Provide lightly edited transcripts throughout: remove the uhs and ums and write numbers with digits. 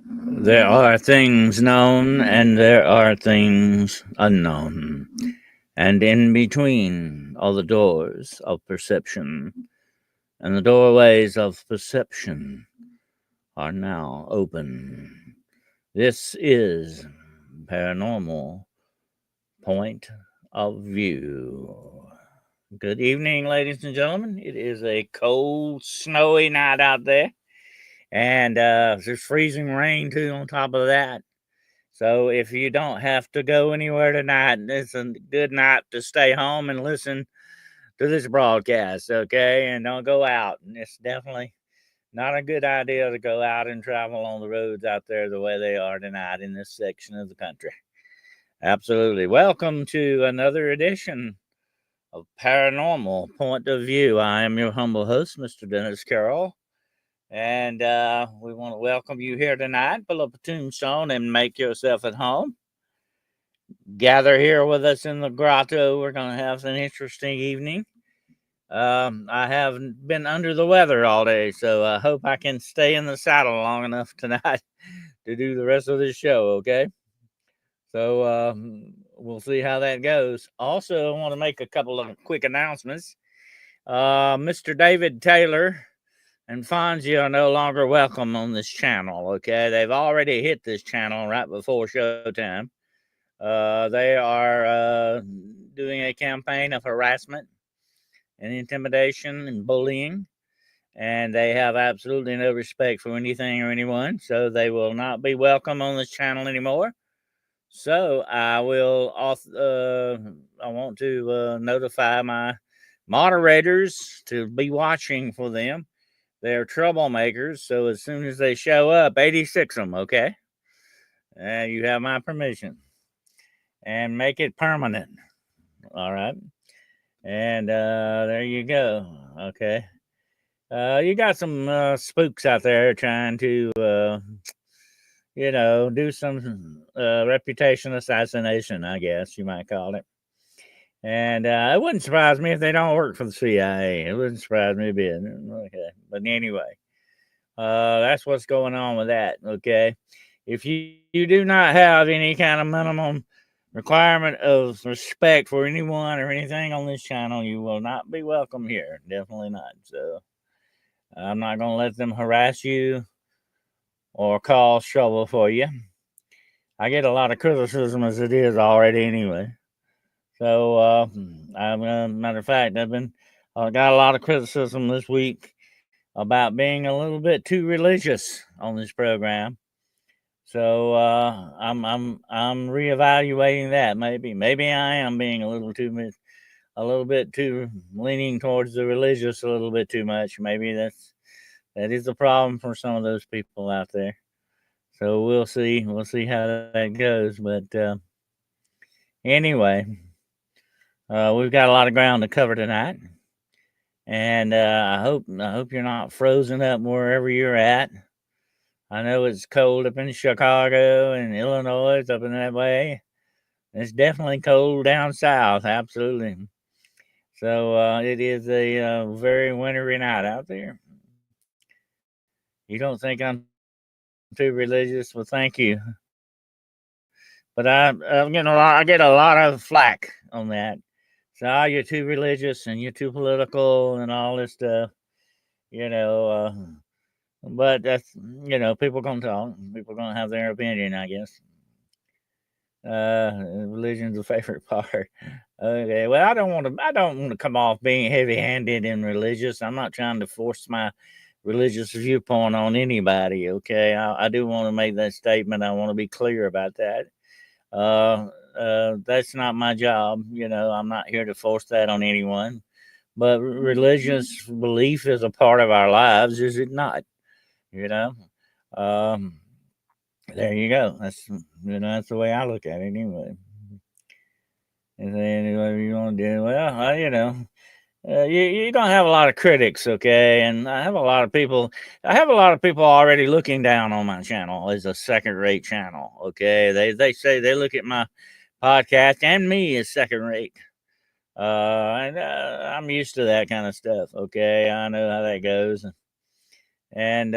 There are things known and there are things unknown. And in between are the doors of perception. And the doorways of perception are now open. This is Paranormal Point of View. Good evening, ladies and gentlemen. It is a cold, snowy night out there. And there's freezing rain too on top of that. So if you don't have to go anywhere tonight, it's a good night to stay home and listen to this broadcast, okay? And don't go out. And it's definitely not a good idea to go out and travel on the roads out there the way they are tonight in this section of the country. Absolutely. Welcome to another edition of Paranormal Point of View. I am your humble host, Mr. Dennis Carroll. And we want to welcome you here tonight. Pull up a tombstone and make yourself at home. Gather here with us in the grotto. We're going to have an interesting evening. I have been under the weather all day, so I hope I can stay in the saddle long enough tonight to do the rest of this show, okay? So we'll see how that goes. Also, I want to make a couple of quick announcements. Mr. David Taylor and Fonzie are no longer welcome on this channel, okay? They've already hit this channel right before showtime. They are doing a campaign of harassment and intimidation and bullying, and they have absolutely no respect for anything or anyone, so they will not be welcome on this channel anymore. So I want to notify my moderators to be watching for them. They're troublemakers, so as soon as they show up, 86 them, okay? You have my permission. And make it permanent. All right. And there you go. Okay. You got some spooks out there trying to, do some reputation assassination, I guess you might call it. And it wouldn't surprise me if they don't work for the CIA. It wouldn't surprise me a bit. Okay. But anyway, that's what's going on with that. Okay. If you do not have any kind of minimum requirement of respect for anyone or anything on this channel, you will not be welcome here. Definitely not. So I'm not going to let them harass you or cause trouble for you. I get a lot of criticism as it is already anyway. So, matter of fact, I got a lot of criticism this week about being a little bit too religious on this program. So I'm reevaluating that. Maybe I am being a little bit too leaning towards the religious a little bit too much. Maybe that is a problem for some of those people out there. So we'll see. We'll see how that goes. But anyway, we've got a lot of ground to cover tonight, and I hope you're not frozen up wherever you're at. I know it's cold up in Chicago and Illinois, up in that way. It's definitely cold down south, absolutely. So it is a very wintry night out there. You don't think I'm too religious? Well, thank you. But I get a lot of flack on that. So you're too religious and you're too political and all this stuff, you know. But that's people gonna talk. People gonna have their opinion, I guess. Religion's a favorite part. Okay, well, I don't want to come off being heavy-handed and religious. I'm not trying to force my religious viewpoint on anybody. Okay, I do want to make that statement. I want to be clear about that. That's not my job. I'm not here to force that on anyone. But religious belief is a part of our lives, is it not? You know. Um, there you go. That's the way I look at it anyway. And then whatever you want to do, well, you're gonna have a lot of critics, okay? And I have a lot of people. I have a lot of people already looking down on my channel as a second-rate channel. Okay, they say they look at my podcast and me as second-rate. And I'm used to that kind of stuff. Okay, I know how that goes. And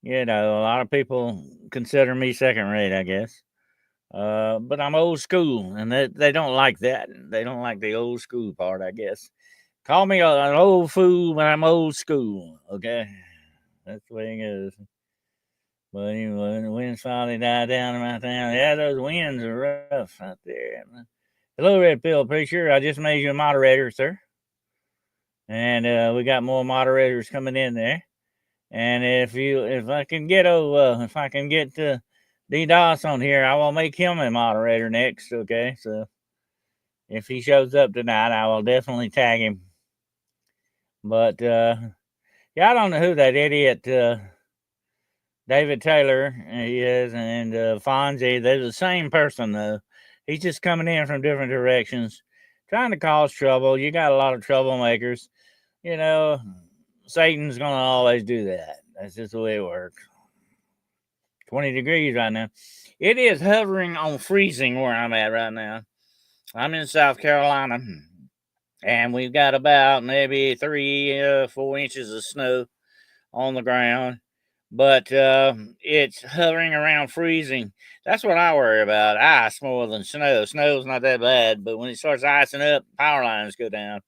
A lot of people consider me second rate, I guess. But I'm old school, and they don't like that. They don't like the old school part, I guess. Call me an old fool, but I'm old school. Okay, that's the way it goes. But anyway, the winds finally died down in my town. Yeah, those winds are rough out there. Hello, Red Pill Preacher. I just made you a moderator, sir. And we got more moderators coming in there. And if I can get DDoS on here, I will make him a moderator next. Okay, so if he shows up tonight, I will definitely tag him. But yeah, I don't know who that idiot David Taylor he is, and Fonzie. They're the same person though. He's just coming in from different directions, trying to cause trouble. You got a lot of troublemakers. Satan's gonna always do that. That's just the way it works. 20 degrees right now. It is hovering on freezing where I'm at right now. I'm in South Carolina, and we've got about maybe 4 inches of snow on the ground. But it's hovering around freezing. That's what I worry about. Ice more than snow. Snow's not that bad, but when it starts icing up, power lines go down.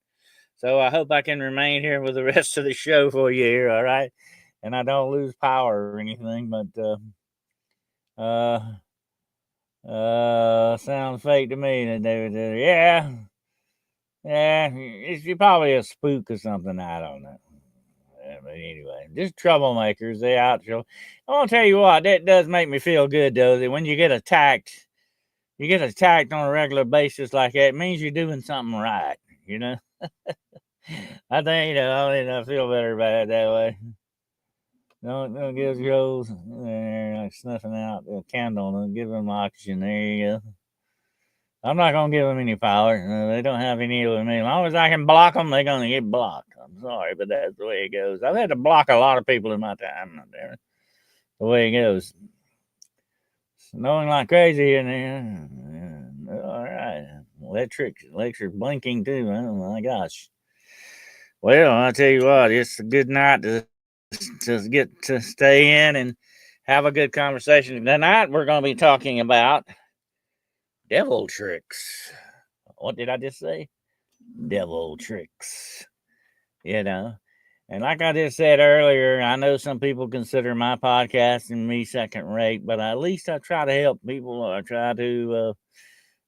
So I hope I can remain here with the rest of the show for you here, all right? And I don't lose power or anything, but sounds fake to me that David did. Yeah, it's probably a spook or something. I don't know. But anyway, just troublemakers. They out. I want to tell you what, that does make me feel good though. That when you get attacked on a regular basis like that, it means you're doing something right. I think I feel better about it that way. Don't give Joe's like snuffing out the candle. Don't give them oxygen. There you go. I'm not gonna give them any power. They don't have any with me. As long as I can block them, they're gonna get blocked. I'm sorry, but that's the way it goes. I've had to block a lot of people in my time. The way it goes. Snowing like crazy in there. All right. Electric blinking too. Oh my gosh. Well, I tell you what, it's a good night to get to stay in and have a good conversation. Tonight we're going to be talking about devil tricks. What did I just say? Devil tricks. And like I just said earlier, I know some people consider my podcast and me second rate, but at least I try to help people. I try to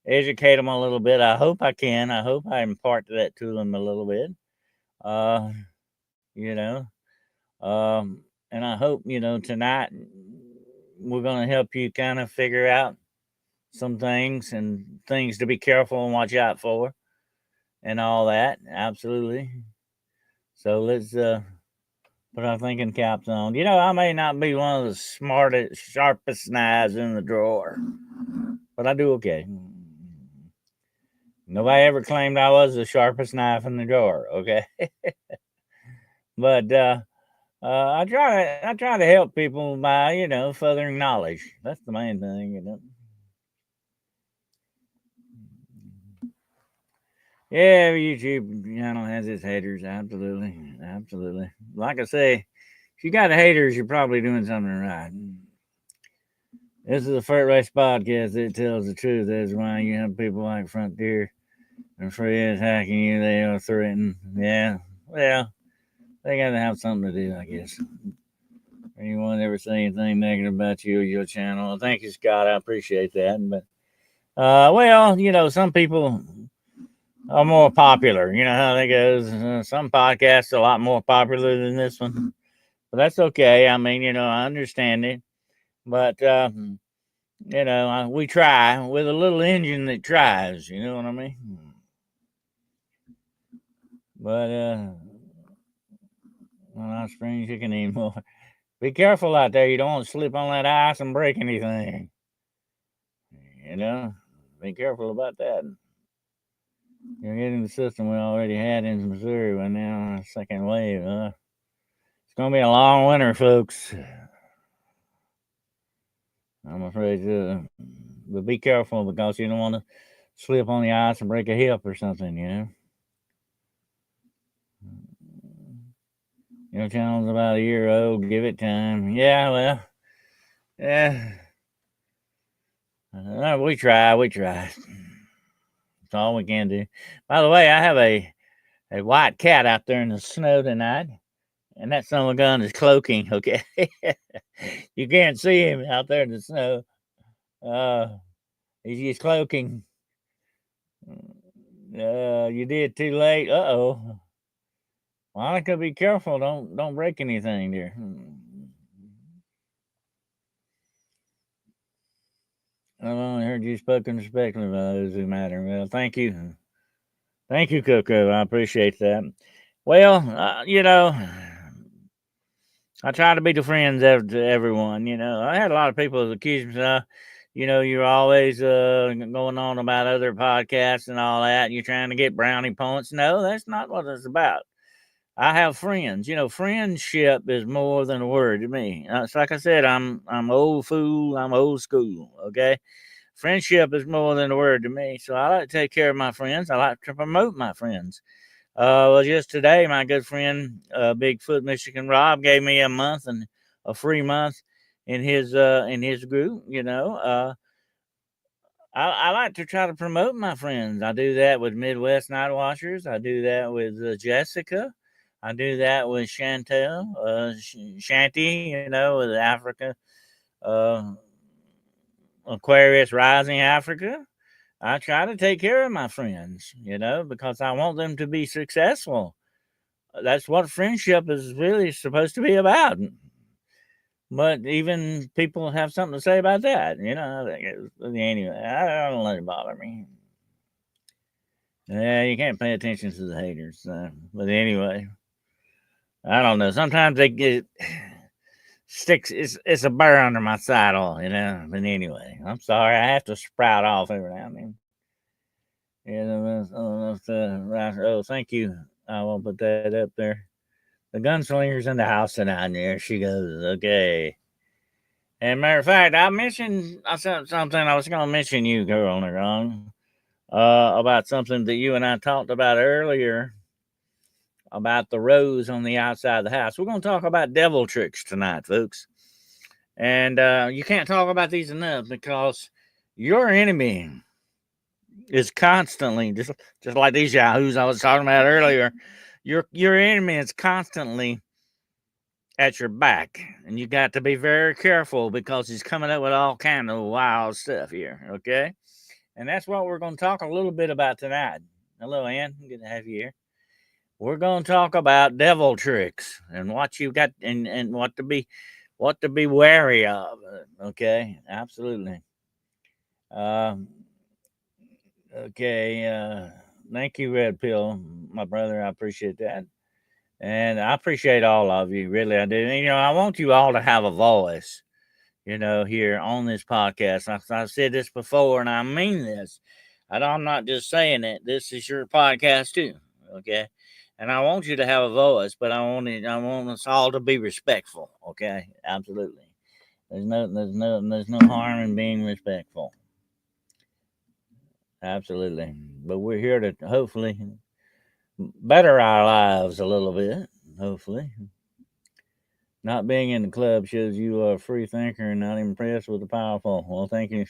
educate them a little bit. I hope I can. I hope I impart that to them a little bit. You know, and I hope, tonight we're going to help you kind of figure out some things and things to be careful and watch out for and all that. Absolutely. So let's put our thinking caps on. I may not be one of the smartest, sharpest knives in the drawer, but I do okay. Nobody ever claimed I was the sharpest knife in the drawer, okay? But I try to help people by furthering knowledge. That's the main thing. Yeah, YouTube channel has its haters. Absolutely. Like I say, if you got haters, you're probably doing something right. This is a Furt Race podcast that tells the truth. That's why you have people like Frontier and Fred hacking you. They are threatened. Yeah, well, they got to have something to do, I guess. Anyone ever say anything negative about you or your channel? Thank you, Scott. I appreciate that. But, some people are more popular. You know how that goes. Some podcasts are a lot more popular than this one. But that's okay. I mean, I understand it. But, we try with a little engine that tries. You know what I mean? But, not spring chicken anymore. Be careful out there. You don't want to slip on that ice and break anything. Be careful about that. You're getting the system we already had in Missouri right now, second wave. It's going to be a long winter, folks. I'm afraid to. But be careful because you don't want to slip on the ice and break a hip or something, Your channel's about a year old. Give it time. Yeah, well, yeah. We try. That's all we can do. By the way, I have a white cat out there in the snow tonight, and that son of a gun is cloaking. Okay, you can't see him out there in the snow. He's cloaking. You did too late. Uh-oh. Monica, be careful. Don't break anything there. I've only heard you spoken respectfully about those who matter. Well, thank you. Thank you, Coco. I appreciate that. Well, I try to be the friends to everyone. I had a lot of people accuse me of, you're always going on about other podcasts and all that. And you're trying to get brownie points. No, that's not what it's about. I have friends. Friendship is more than a word to me. It's like I said, I'm old fool. I'm old school. Okay, friendship is more than a word to me. So I like to take care of my friends. I like to promote my friends. Well, just today, my good friend, Bigfoot Michigan Rob, gave me a free month in his group. I like to try to promote my friends. I do that with Midwest Night Watchers. I do that with Jessica. I do that with Chantel, Shanty, with Africa, uh, Aquarius Rising Africa. I try to take care of my friends, because I want them to be successful. That's what friendship is really supposed to be about. But even people have something to say about that, anyway, I don't let it bother me. Yeah, you can't pay attention to the haters. But anyway, I don't know. Sometimes they get sticks. It's a burr under my saddle, But anyway, I'm sorry. I have to sprout off every now and then. Oh, thank you. I will put that up there. The gunslinger's in the house tonight. And there she goes. Okay. And matter of fact, I said something. I was going to mention you, girl, wrong. About something that you and I talked about earlier about the rose on the outside of the house. We're going to talk about devil tricks tonight, folks. And you can't talk about these enough because your enemy is constantly just like these yahoos I was talking about earlier. Your enemy is constantly at your back, and you got to be very careful because he's coming up with all kind of wild stuff here. Okay, and that's what we're going to talk a little bit about tonight. Hello, Ann. Good to have you here. We're going to talk about devil tricks and what you got and what to be wary of. Okay, absolutely. Okay. Thank you, Red Pill, my brother. I appreciate that. And I appreciate all of you. Really, I do. And, I want you all to have a voice, here on this podcast. I've said this before, and I mean this. I'm not just saying it. This is your podcast, too. Okay. And I want you to have a voice, but I want us all to be respectful. Okay. Absolutely. There's no harm in being respectful. Absolutely. But we're here to hopefully better our lives a little bit, hopefully. Not being in the club shows you are a free thinker and not impressed with the powerful. Well, thank you.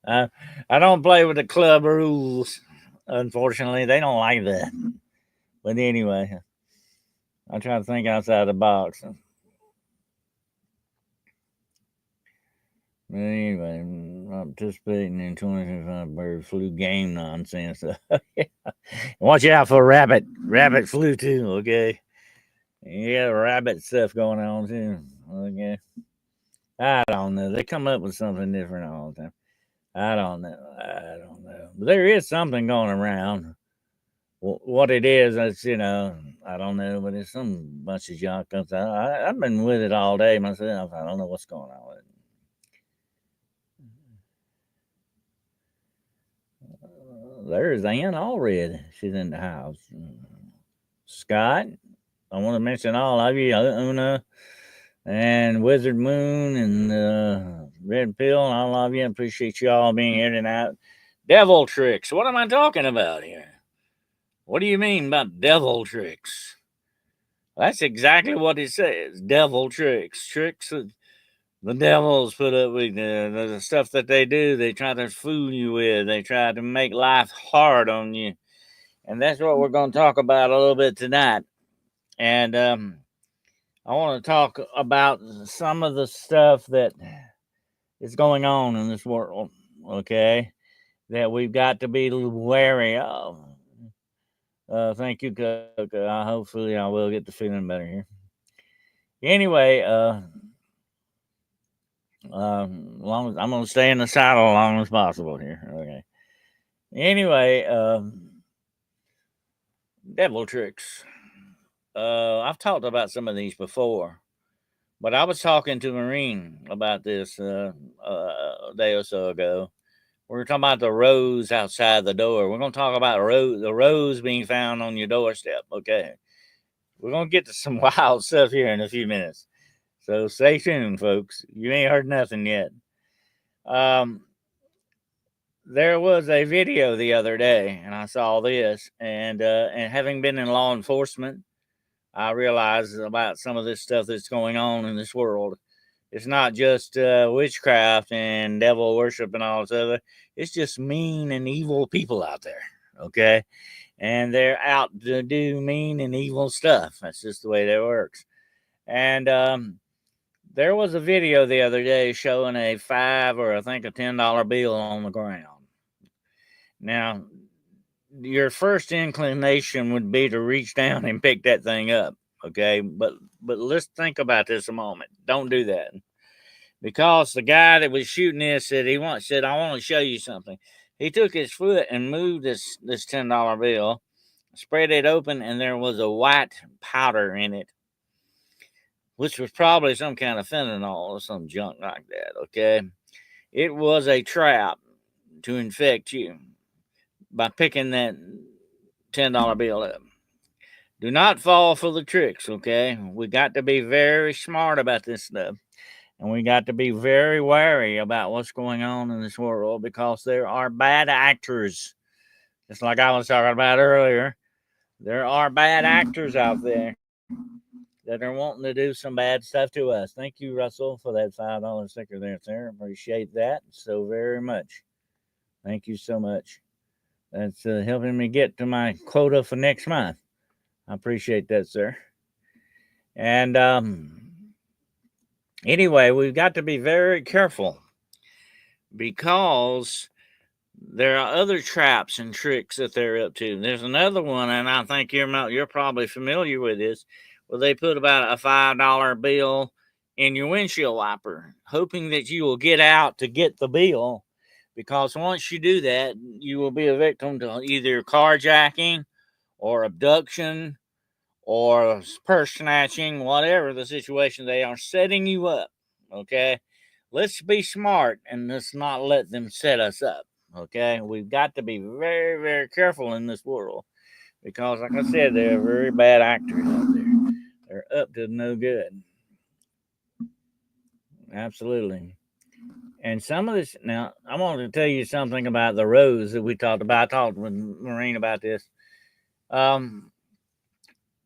I don't play with the club rules. Unfortunately, they don't like that. But anyway, I try to think outside the box. But anyway, I'm participating in 2025 bird flu game nonsense. Watch out for rabbit flu too, okay? Yeah, rabbit stuff going on too, okay? I don't know. They come up with something different all the time. I don't know. But there is something going around. What it is, it's, I don't know, but it's some bunch of junk. I've been with it all day myself. I don't know what's going on with it. There's Ann already. She's in the house. Scott, I want to mention all of you, Una and Wizard Moon and Red Pill, and all of you. Appreciate you all being here tonight. Devil tricks. What am I talking about here? What do you mean by devil tricks? That's exactly what it says. Devil tricks. Tricks that the devils put up with, the stuff that they do. They try to fool you with. They try to make life hard on you. And that's what we're going to talk about a little bit tonight. And I want to talk about some of the stuff that is going on in this world, okay, that we've got to be wary of. Thank you, Coca. Hopefully, I will get to feeling better here. Anyway, long as I'm gonna stay in the saddle as long as possible here. Okay. Anyway, devil tricks. I've talked about some of these before, but I was talking to Marine about this a day or so ago. We were talking about the rose outside the door. We're gonna talk about the rose being found on your doorstep. Okay. We're gonna get to some wild stuff here in a few minutes. So stay tuned, folks. You ain't heard nothing yet. Um, there was a video the other day, and I saw this, and having been in law enforcement, I realized about some of this stuff that's going on in this world. It's not just witchcraft and devil worship and all this other. It's just mean and evil people out there. Okay, and they're out to do mean and evil stuff. That's just the way that works. And there was a video the other day showing a $5 or I think a $10 bill on the ground. Now, your first inclination would be to reach down and pick that thing up, okay? But let's think about this a moment. Don't do that, because the guy that was shooting this said I want to show you something. He took his foot and moved this $10 bill, spread it open, and there was a white powder in it, which was probably some kind of fentanyl or some junk like that, okay? It was a trap to infect you by picking that $10 bill up. Do not fall for the tricks, okay? We got to be very smart about this stuff. And we got to be very wary about what's going on in this world, because there are bad actors. Just like I was talking about earlier, there are bad actors out there that are wanting to do some bad stuff to us. Thank you, Russell, for that $5 sticker there, sir. Appreciate that so very much. Thank you so much. That's helping me get to my quota for next month. I appreciate that, sir. And anyway, we've got to be very careful, because there are other traps and tricks that they're up to. There's another one, and I think you're probably familiar with this, where they put about a $5 bill in your windshield wiper, hoping that you will get out to get the bill, because once you do that, you will be a victim to either carjacking or abduction or purse snatching, whatever the situation. They are setting you up, okay? Let's be smart and let's not let them set us up, okay? We've got to be very, very careful in this world, because, like I said, there are very bad actors out there. They're up to no good. Absolutely. And some of this, now, I want to tell you something about the rose that we talked about. I talked with Marine about this.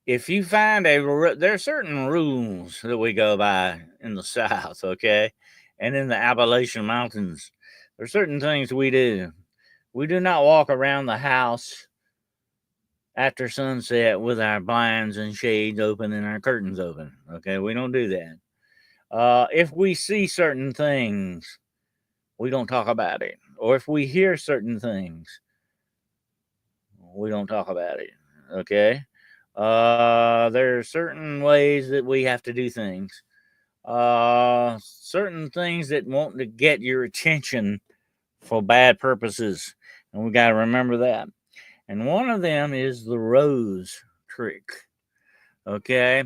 If you find there are certain rules that we go by in the South, okay, and in the Appalachian Mountains. There are certain things we do. We do not walk around the house after sunset with our blinds and shades open and our curtains open. Okay, we don't do that. If we see certain things, we don't talk about it. Or if we hear certain things, we don't talk about it. Okay. There are certain ways that we have to do things. Certain things that want to get your attention for bad purposes. And we got to remember that. And one of them is the rose trick. Okay.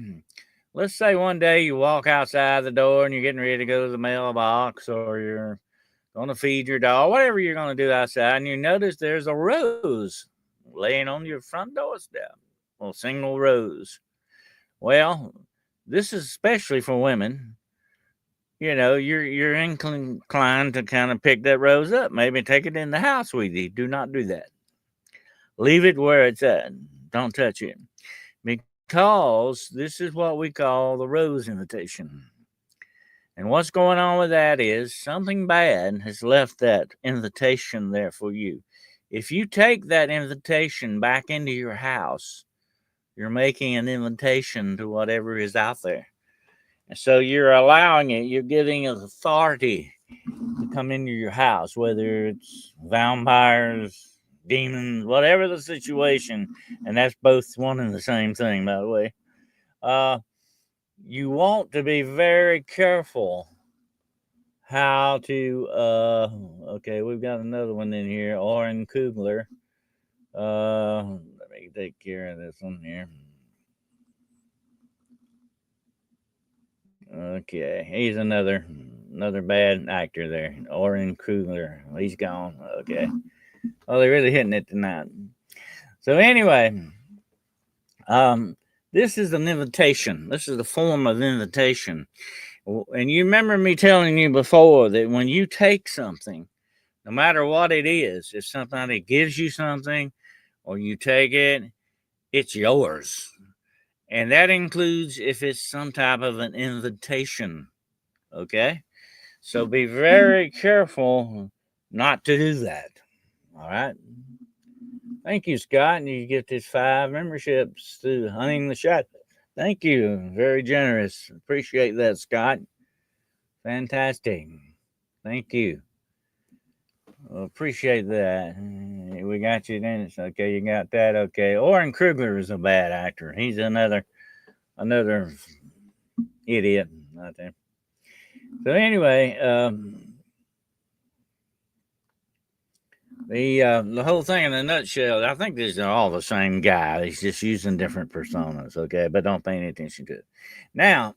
Let's say one day you walk outside the door and you're getting ready to go to the mailbox, or you're going to feed your dog, whatever you're going to do outside, and you notice there's a rose laying on your front doorstep. A single rose. Well, this is especially for women. You know, you're inclined to kind of pick that rose up, maybe take it in the house with you. Do not do that. Leave it where it's at. Don't touch it, because this is what we call the rose invitation. And what's going on with that is something bad has left that invitation there for you. If you take that invitation back into your house, you're making an invitation to whatever is out there. And so you're allowing it, you're giving it authority to come into your house, whether it's vampires, demons, whatever the situation. And that's both one and the same thing, by the way. You want to be very careful how to okay, we've got another one in here, Oren Kugler. Let me take care of this one here. Okay, he's another bad actor there, Oren Kugler. He's gone. Okay. Oh, they're really hitting it tonight. So anyway, this is an invitation. This is a form of invitation. And you remember me telling you before that when you take something, no matter what it is, if somebody gives you something or you take it, it's yours. And that includes if it's some type of an invitation. Okay? So be very careful not to do that. All right? Thank you, Scott. And you get this 5 memberships through Hunting the Shot. Thank you. Very generous. Appreciate that, Scott. Fantastic. Thank you. Well, appreciate that. We got you then. It's okay. You got that. Okay. Oren Kruger is a bad actor. He's another idiot out there. So anyway, the whole thing in a nutshell, I think these are all the same guy. He's just using different personas, okay? But don't pay any attention to it. Now,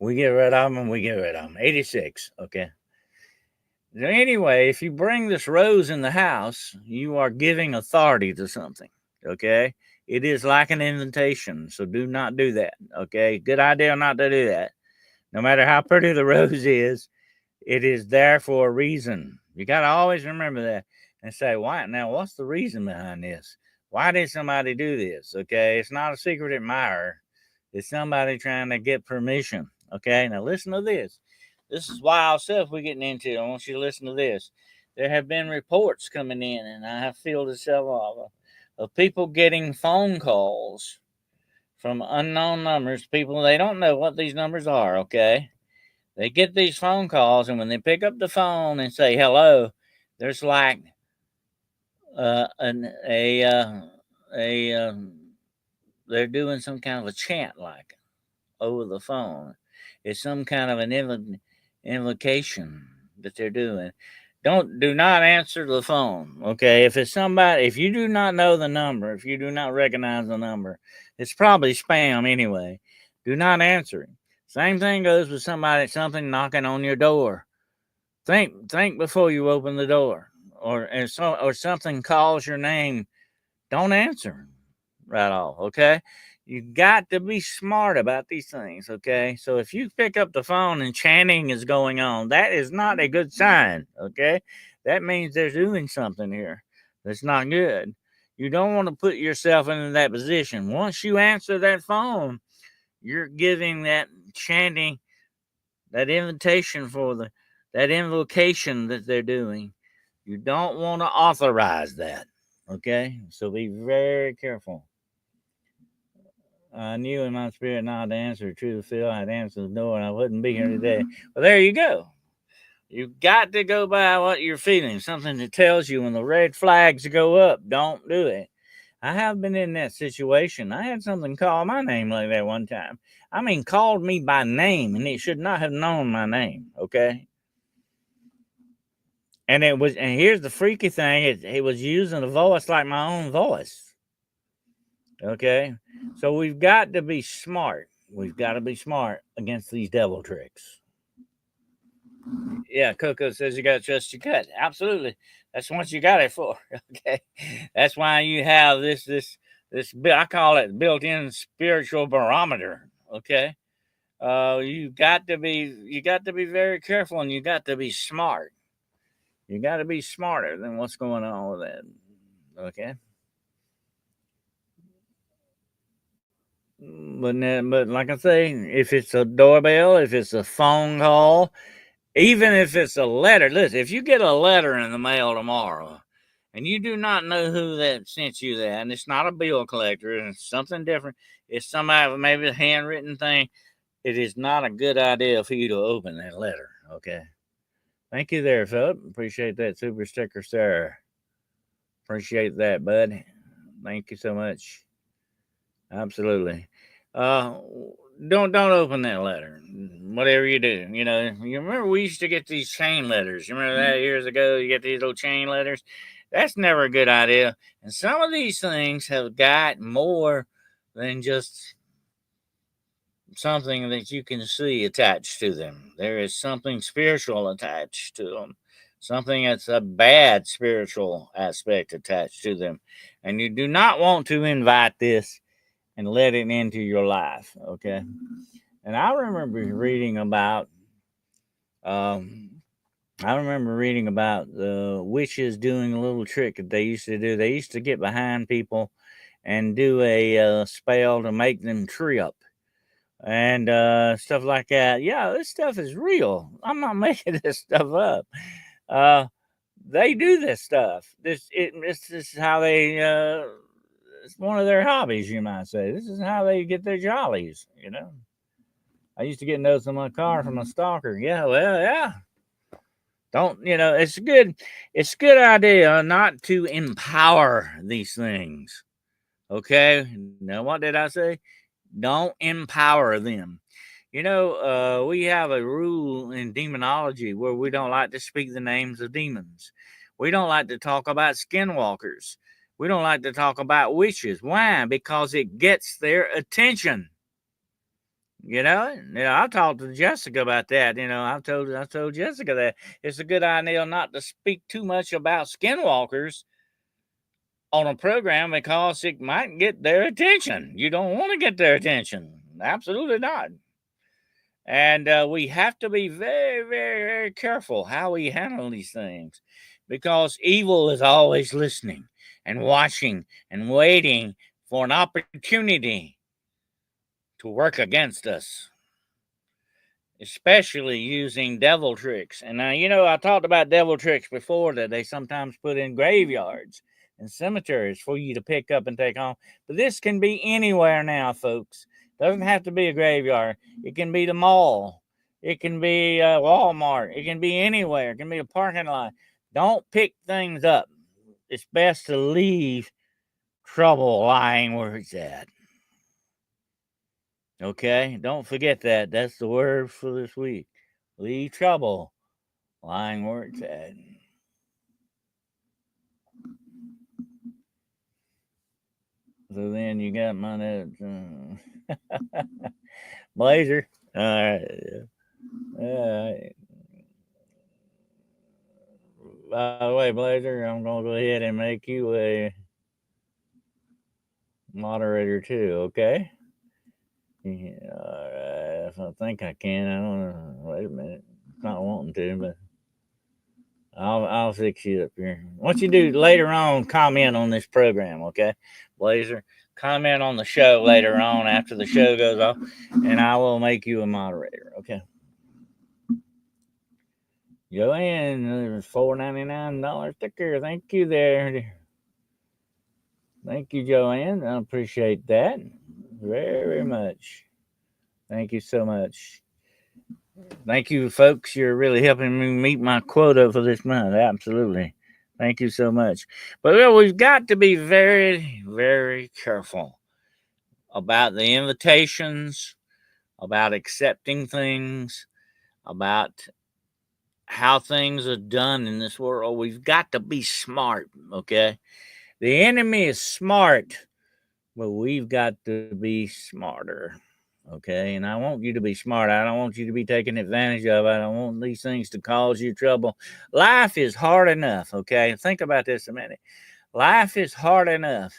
we get rid of them, 86, okay? So anyway, if you bring this rose in the house, you are giving authority to something, okay? It is like an invitation, so do not do that, okay? Good idea not to do that. No matter how pretty the rose is, it is there for a reason. You got to always remember that and say, why? Now, what's the reason behind this? Why did somebody do this? Okay, it's not a secret admirer. It's somebody trying to get permission. Okay, now listen to this. This is wild stuff we're getting into. I want you to listen to this. There have been reports coming in, and I have fielded several of people getting phone calls from unknown numbers, people they don't know what these numbers are, okay? They get these phone calls, and when they pick up the phone and say hello, there's like an a they're doing some kind of a chant like over the phone. It's some kind of an invocation that they're doing. Do not answer the phone. Okay, if it's somebody, if you do not know the number, if you do not recognize the number, it's probably spam anyway. Do not answer it. Same thing goes with something knocking on your door. Think before you open the door, or something calls your name. Don't answer right off. Okay, you got to be smart about these things. Okay, so if you pick up the phone and chanting is going on, that is not a good sign. Okay, that means they're doing something here that's not good. You don't want to put yourself into that position. Once you answer that phone, you're giving that chanting, that invitation for that invocation that they're doing. You don't want to authorize that. Okay? So be very careful. I knew in my spirit not to answer. True to feel I'd answer the door and I wouldn't be here today. Well, there you go. You got to go by what you're feeling. Something that tells you when the red flags go up, don't do it. I have been in that situation. I had something call my name like that one time. I mean, called me by name, and it should not have known my name. Okay. And here's the freaky thing: it was using a voice like my own voice. Okay. So we've got to be smart. We've got to be smart against these devil tricks. Yeah, Coco says you got to trust your gut. Absolutely. That's what you got it for. Okay. That's why you have this I call it built-in spiritual barometer. Okay. You got to be very careful, and you got to be smart. You got to be smarter than what's going on with that. Okay. but like I say, if it's a doorbell, if it's a phone call, even if it's a letter, listen, if you get a letter in the mail tomorrow and you do not know who that sent you that, and it's not a bill collector, and it's something different, it's somebody, maybe a handwritten thing, it is not a good idea for you to open that letter, okay? Thank you there, Philip. Appreciate that super sticker, sir. Appreciate that, bud. Thank you so much. Absolutely. Uh, don't open that letter. Whatever you do, you remember we used to get these chain letters. You remember that years ago? You get these little chain letters. That's never a good idea. And some of these things have got more than just something that you can see attached to them. There is something spiritual attached to them. Something that's a bad spiritual aspect attached to them. And you do not want to invite this and let it into your life. Okay. And um, I remember reading about the witches doing a little trick that they used to do. They used to get behind people and do a spell to make them trip and stuff like that. Yeah, this stuff is real. I'm not making this stuff up. Uh, they do this stuff. This is how they. It's one of their hobbies, you might say. This is how they get their jollies. I used to get notes on my car from a stalker. Yeah, well, yeah. Don't it's good. It's a good idea not to empower these things. Okay. Now, what did I say? Don't empower them. We have a rule in demonology where we don't like to speak the names of demons. We don't like to talk about skinwalkers. We don't like to talk about witches. Why? Because it gets their attention. I talked to Jessica about that. I told Jessica that it's a good idea not to speak too much about skinwalkers on a program because it might get their attention. You don't want to get their attention. Absolutely not. And we have to be very, very, very careful how we handle these things because evil is always listening and watching and waiting for an opportunity to work against us, especially using devil tricks. And I talked about devil tricks before that they sometimes put in graveyards and cemeteries for you to pick up and take home. But this can be anywhere now, folks. Doesn't have to be a graveyard. It can be the mall. It can be Walmart. It can be anywhere. It can be a parking lot. Don't pick things up. It's best to leave trouble lying where it's at. Okay? Don't forget that. That's the word for this week. Leave trouble lying where it's at. So then you got my notes. Blazer. All right. By the way, Blazer, I'm going to go ahead and make you a moderator too, okay? Yeah, all right. If I think I can, I don't know. Wait a minute. It's not wanting to, but I'll fix you up here. What you do later on, comment on this program, okay, Blazer? Comment on the show later on after the show goes off, and I will make you a moderator, okay? Joanne, there's $4.99 sticker. Thank you there. Thank you, Joanne. I appreciate that very much. Thank you so much. Thank you, folks. You're really helping me meet my quota for this month. Absolutely. Thank you so much. But we've got to be very, very careful about the invitations, about accepting things, about how things are done in this world. We've got to be smart, okay? The enemy is smart, but we've got to be smarter. Okay, and I want you to be smart. I don't want you to be taken advantage of. I don't want these things to cause you trouble. Life is hard enough. Okay, think about this a minute. Life is hard enough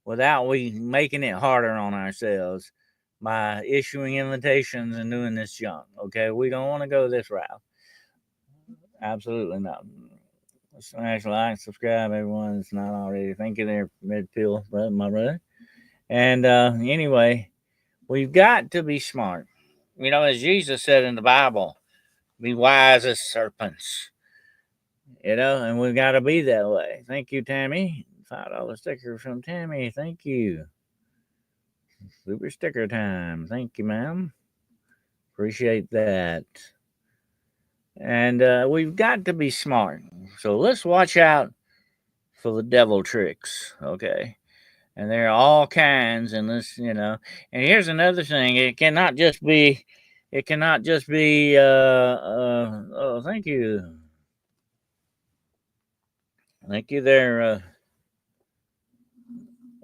without we making it harder on ourselves by issuing invitations and doing this junk. Okay, we don't want to go this route. Absolutely not. Smash like, subscribe, everyone. It's not already. Thank you there, Red Pill, brother, my brother. And anyway, We've got to be smart. As Jesus said in the Bible, be wise as serpents. And we've got to be that way. Thank you, Tammy. $5 sticker from Tammy. Thank you. Super sticker time. Thank you, ma'am. Appreciate that. And we've got to be smart. So let's watch out for the devil tricks, okay? And there are all kinds in this. And here's another thing: it cannot just be. Oh, thank you there,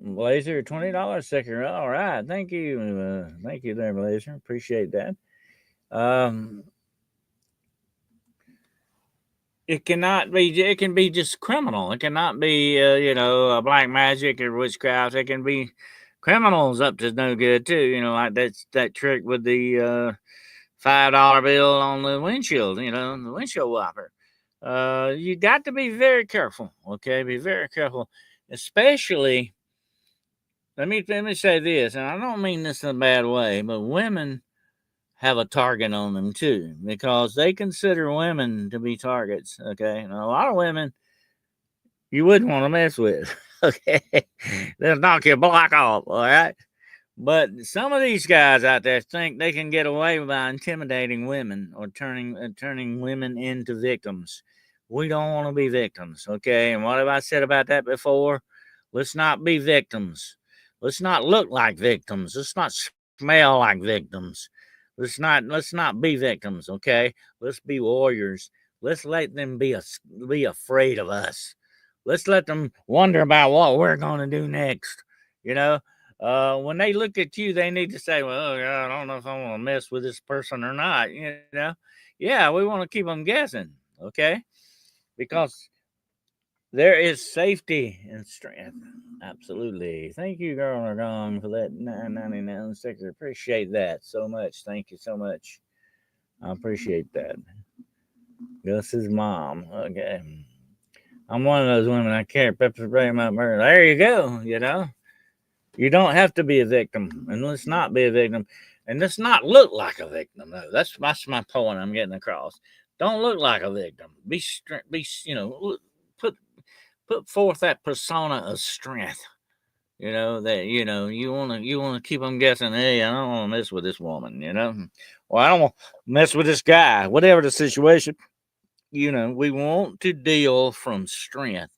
Blazer. $20 sticker. All right, thank you there, Blazer. Appreciate that. Um, it cannot be. It can be just criminal. It cannot be, black magic or witchcraft. It can be criminals up to no good too. Like that trick with the $5 bill on the windshield. The windshield wiper. You got to be very careful. Okay, be very careful, especially. Let me say this, and I don't mean this in a bad way, but women have a target on them too because they consider women to be targets. Okay, and a lot of women you wouldn't want to mess with. Okay, they'll knock your block off. All right, but some of these guys out there think they can get away by intimidating women or turning women into victims. We don't want to be victims. Okay, and what have I said about that before? Let's not be victims. Let's not look like victims. Let's not smell like victims. Let's not be victims, okay? Let's be warriors. Let's let them be afraid of us. Let's let them wonder about what we're going to do next. You know, when they look at you, they need to say, "Well, I don't know if I want to mess with this person or not." Yeah, we want to keep them guessing, okay? Because there is safety and strength. Absolutely. Thank you, Girl or Gong, for that $9.99 sticker. Appreciate that so much. Thank you so much. I appreciate that. Gus's mom. Okay. I'm one of those women. I carry pepper spray in my purse. There you go. You don't have to be a victim, and let's not be a victim, and let's not look like a victim. No, that's my point. I'm getting across. Don't look like a victim. Put forth that persona of strength. That you want to keep them guessing. Hey, I don't want to mess with this woman. Well, I don't want to mess with this guy. Whatever the situation. We want to deal from strength.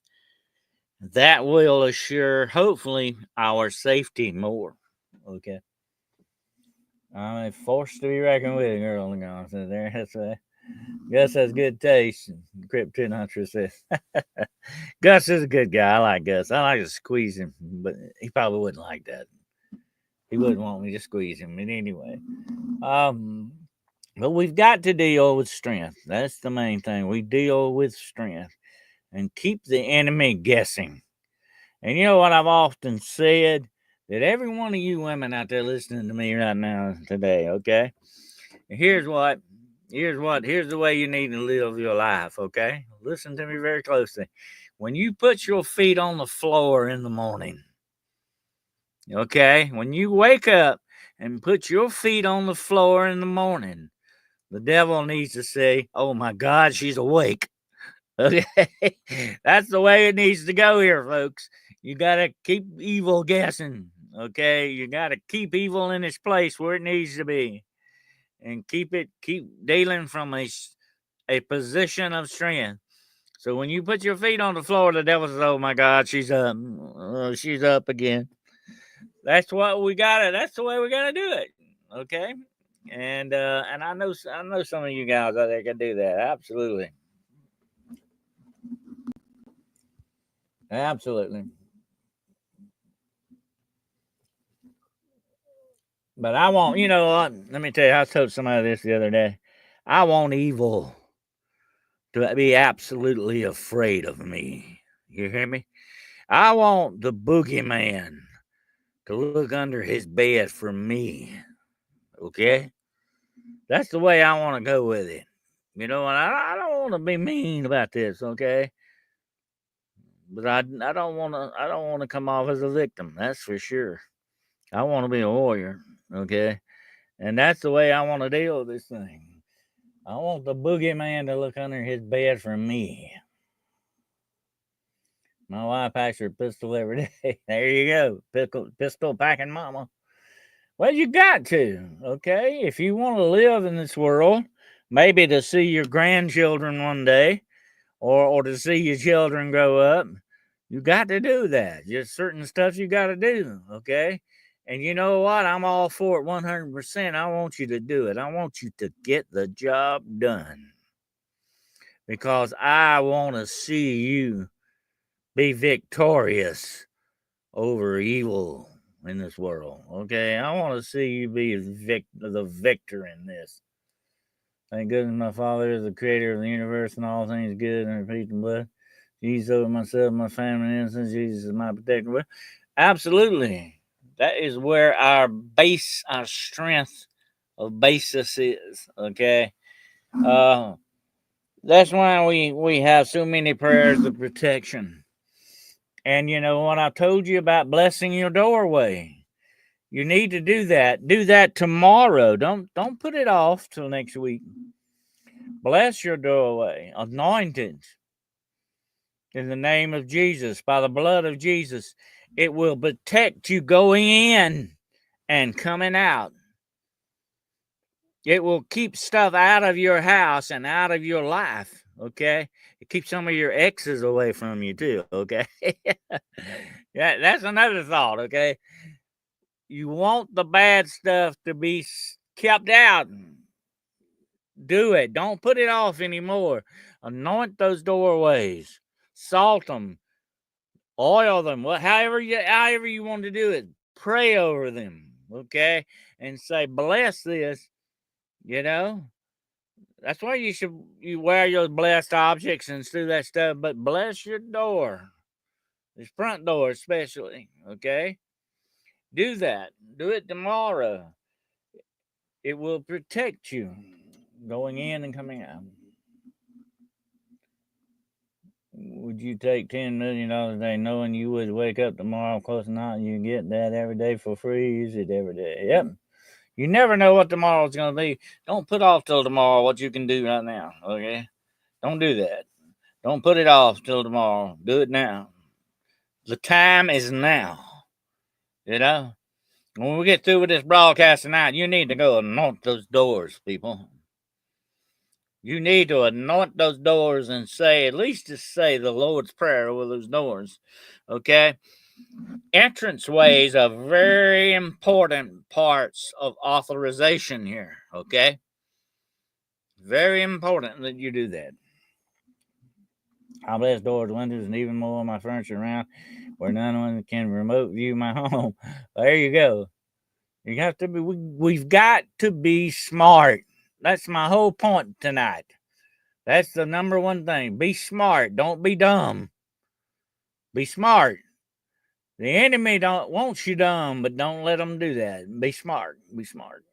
That will assure, hopefully, our safety more. Okay. I'm a force to be reckoned with, girl. There. That's Gus has good taste. Krypton Hunter says. Gus is a good guy. I like Gus. I like to squeeze him, but he probably wouldn't like that. He wouldn't want me to squeeze him. But anyway, but we've got to deal with strength. That's the main thing. We deal with strength and keep the enemy guessing. And you know what I've often said? That every one of you women out there listening to me right now today, okay? Here's the way you need to live your life, okay? Listen to me very closely. When you put your feet on the floor in the morning, okay? When you wake up and put your feet on the floor in the morning, the devil needs to say, "Oh my God, she's awake." Okay? That's the way it needs to go here, folks. You got to keep evil guessing, okay? You got to keep evil in its place where it needs to be and keep dealing from a position of strength. So when you put your feet on the floor, the devil says, "Oh my God, she's up. She's up again." That's what we got to. That's the way we got to do it. Okay. And I know some of you guys out there can do that. Absolutely. Absolutely. But I want, you know what? Let me tell you, I told somebody this the other day. I want evil to be absolutely afraid of me. You hear me? I want the boogeyman to look under his bed for me. Okay? That's the way I want to go with it. And I don't want to be mean about this, okay? But I don't want to come off as a victim. That's for sure. I want to be a warrior. okay? And that's the way I want to deal with this thing. I want the boogeyman to look under his bed for me. My wife packs her pistol every day. There you go. Pistol packing mama. Well, you got to, okay? If you want to live in this world, maybe to see your grandchildren one day, or to see your children grow up, you got to do that. Just certain stuff you got to do, okay? And you know what? I'm all for it 100%. I want you to do it. I want you to get the job done because I want to see you be victorious over evil in this world, okay? I want to see you be the victor in this. Thank goodness my Father is the creator of the universe and all things good and peace and blood. Jesus over myself, my family, and innocence. Jesus is my protector. Well, absolutely. That is where our base, our strength of basis is, okay? That's why we have so many prayers of protection. And you know what I told you about blessing your doorway? You need to do that. Do that tomorrow. Don't put it off till next week. Bless your doorway. Anointed in the name of Jesus, by the blood of Jesus. It will protect you going in and coming out. It will keep stuff out of your house and out of your life, okay? It keeps some of your exes away from you too, okay? Yeah, that's another thought, okay? You want the bad stuff to be kept out. Do it. Don't put it off anymore. Anoint those doorways. Salt them. Oil them. However you want to do it. Pray over them, okay? And say, bless this, you know? That's why you wear your blessed objects and do that stuff, but bless your door. This front door especially, okay? Do that. Do it tomorrow. It will protect you going in and coming out. Would you take $10 million a day knowing you would wake up tomorrow close enough and you get that every day for free? Use it every day. Yep. You never know what tomorrow's going to be. Don't put off till tomorrow what you can do right now, okay? Don't do that. Don't put it off till tomorrow. Do it now. The time is now, you know? When we get through with this broadcast tonight, you need to go anoint those doors, people. You need to anoint those doors and say, at least to say the Lord's Prayer over those doors, okay? Entranceways are very important parts of authorization here, okay? Very important that you do that. I bless doors, windows, and even more of my furniture around where none one can remote view my home. There you go. You have to be. We've got to be smart. That's my whole point tonight. That's the number one thing. Be smart. Don't be dumb. Be smart. The enemy don't wants you dumb, but don't let them do that. Be smart. Be smart.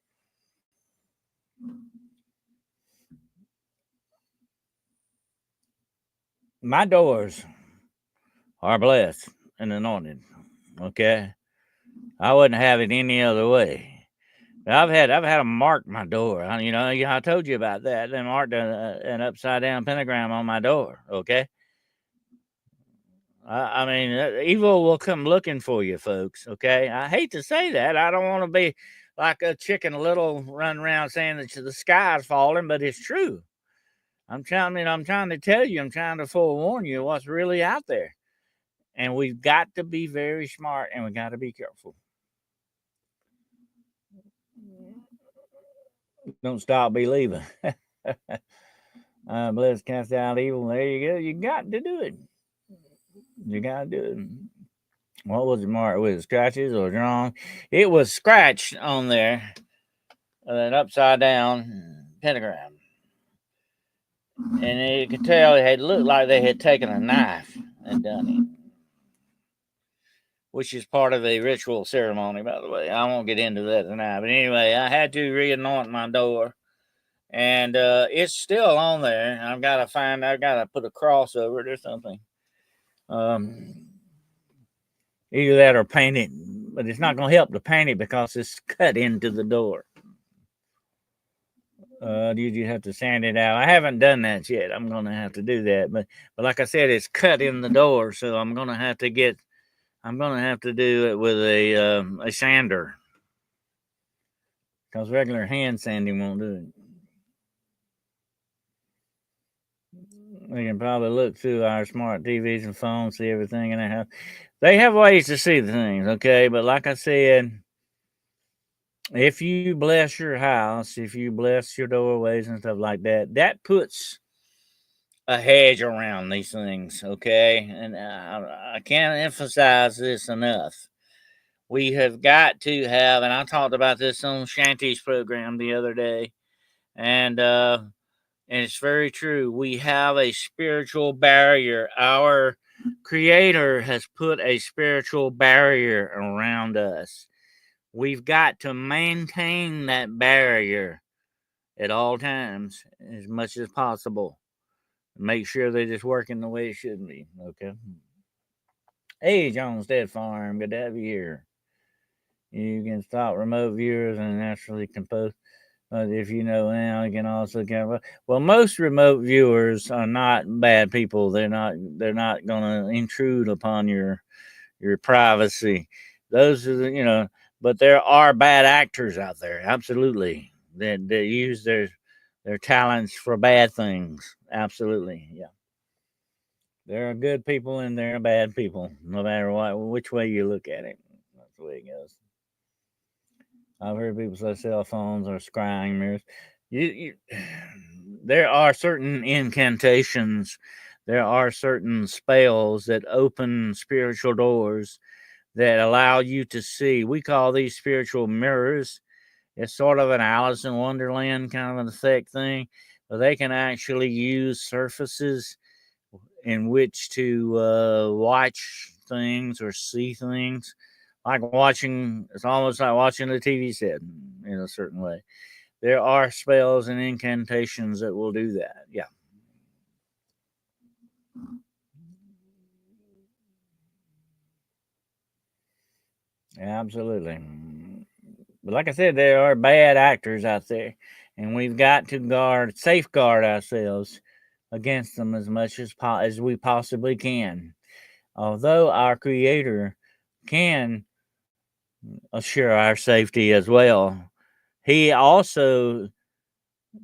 My doors are blessed and anointed. Okay, I wouldn't have it any other way. I've had them mark my door. I told you about that. They marked an upside down pentagram on my door. Okay. I mean, evil will come looking for you, folks. Okay. I hate to say that. I don't want to be like a Chicken Little run around saying that the sky's falling, but it's true. I'm trying to tell you. I'm trying to forewarn you what's really out there, and we've got to be very smart, and we got to be careful. Don't stop believing. Bless, cast out evil. There you go. You got to do it. You got to do it. What was it marked with? Scratches or drawn? It was scratched on there, an upside down pentagram. And you could tell it had looked like they had taken a knife and done it, which is part of a ritual ceremony, by the way. I won't get into that tonight. But anyway, I had to re-anoint my door. And it's still on there. I've got to put a cross over it or something. Either that or paint it but it's not going to help to panic because it's cut into the door. You have to sand it out. I haven't done that yet. I'm going to have to do that. But like I said, it's cut in the door, so I'm going to have to do it with a sander because regular hand sanding won't do it. We can probably look through our smart TVs and phones, see everything in the house. They have ways to see the things, okay? But like I said, if you bless your house, if you bless your doorways and stuff like that, that puts a hedge around these things, okay? And I can't emphasize this enough. We have got to have, and I talked about this on Shanty's program the other day, and it's very true. We have a spiritual barrier. Our Creator has put a spiritual barrier around us. We've got to maintain that barrier at all times as much as possible. Make sure that it's working the way it should be. Okay. Hey, Jones Dead Farm. Good to have you here. You can stop remote viewers and naturally compose. If you know now, you can also get. Well, most remote viewers are not bad people. They're not. They're not going to intrude upon your privacy. Those are But there are bad actors out there. Absolutely, that use their talents for bad things. Absolutely, yeah. There are good people and there are bad people, no matter which way you look at it. That's the way it goes. I've heard people say cell phones are scrying mirrors. You, there are certain incantations, there are certain spells that open spiritual doors that allow you to see. We call these spiritual mirrors. It's sort of an Alice in Wonderland kind of an effect thing, but they can actually use surfaces in which to watch things or see things. It's almost like watching a TV set in a certain way. There are spells and incantations that will do that. Yeah. Absolutely. But like I said, there are bad actors out there, and we've got to safeguard ourselves against them as much as we possibly can. Although our Creator can assure our safety as well, He also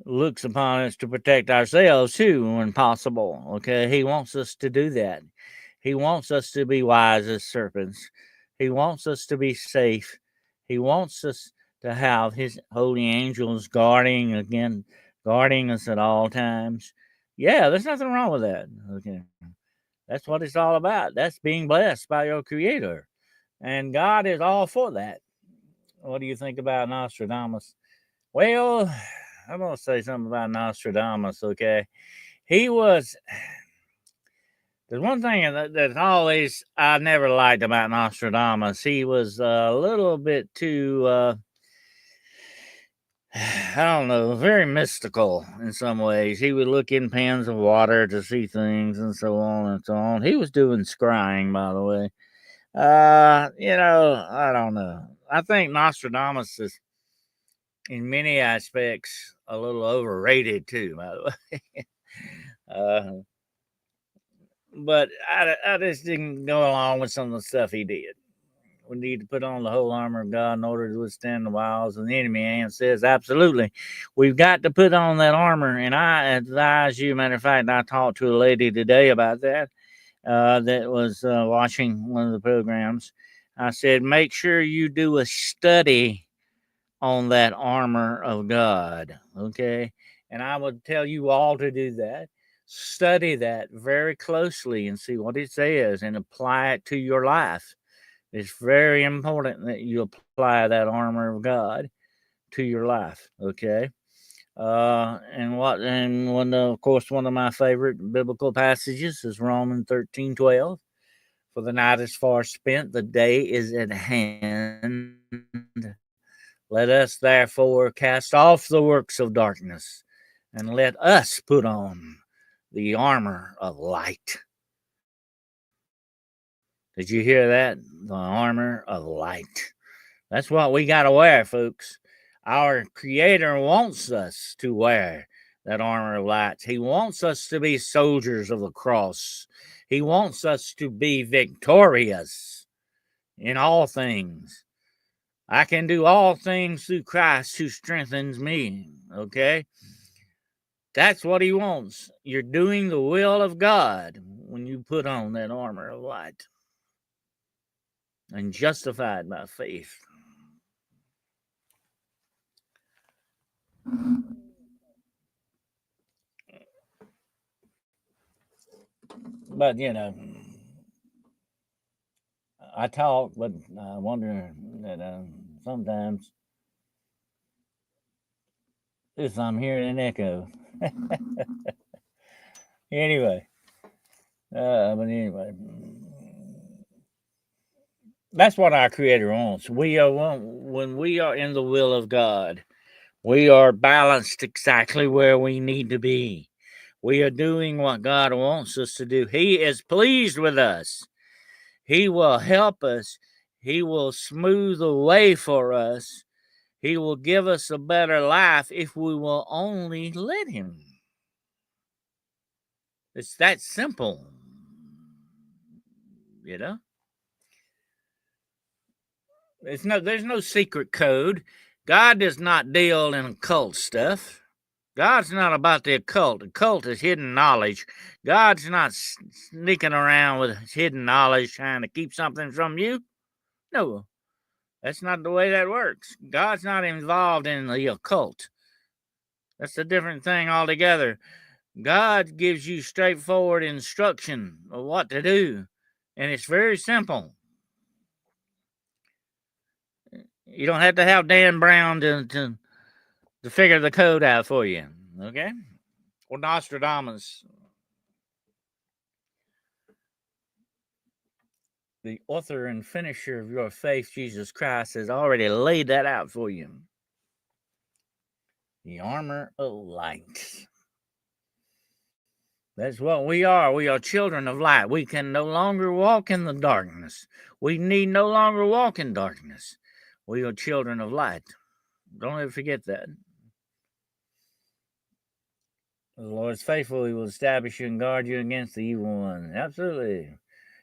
looks upon us to protect ourselves too when possible. Okay, He wants us to do that. He wants us to be wise as serpents. He wants us to be safe. He wants us to have His holy angels guarding us at all times. Yeah, there's nothing wrong with that. Okay, that's what it's all about. That's being blessed by your Creator, and God is all for that. What do you think about Nostradamus? Well, I'm gonna say something about Nostradamus. Okay, he was. There's one thing that's always I never liked about Nostradamus. He was a little bit too, I don't know, very mystical in some ways. He would look in pans of water to see things and so on and so on. He was doing scrying, by the way. I don't know. I think Nostradamus is, in many aspects, a little overrated too, by the way. uh, but I just didn't go along with some of the stuff he did. We need to put on the whole armor of God in order to withstand the wiles of the enemy. And says, absolutely, we've got to put on that armor. And I advise you, matter of fact, I talked to a lady today about that, that was watching one of the programs. I said, make sure you do a study on that armor of God. Okay. And I would tell you all to do that. Study that very closely and see what it says and apply it to your life. It's very important that you apply that armor of God to your life. Okay. Of course, one of my favorite biblical passages is Romans 13:12. For the night is far spent, the day is at hand. Let us therefore cast off the works of darkness and let us put on the armor of light. Did you hear that? The armor of light. That's what we got to wear, folks. Our Creator wants us to wear that armor of light. He wants us to be soldiers of the cross. He wants us to be victorious in all things. I can do all things through Christ who strengthens me. Okay? That's what He wants. You're doing the will of God when you put on that armor of light and justified by faith. But, I talk, but I wonder that sometimes if I'm hearing an echo. Anyway, but anyway, that's what our Creator wants. When we are in the will of God, we are balanced exactly where we need to be. We are doing what God wants us to do. He is pleased with us. He will help us. He will smooth the way for us. He will give us a better life if we will only let Him. It's that simple. You know? There's no secret code. God does not deal in occult stuff. God's not about the occult. Occult is hidden knowledge. God's not sneaking around with hidden knowledge trying to keep something from you. No, that's not the way that works. God's not involved in the occult. That's a different thing altogether. God gives you straightforward instruction of what to do, and it's very simple. You don't have to have Dan Brown to figure the code out for you, okay? Or Nostradamus, the author and finisher of your faith, Jesus Christ, has already laid that out for you. The armor of light. That's what we are. We are children of light. We can no longer walk in the darkness. We need no longer walk in darkness. We are children of light. Don't ever forget that. The Lord is faithful. He will establish you and guard you against the evil one. Absolutely.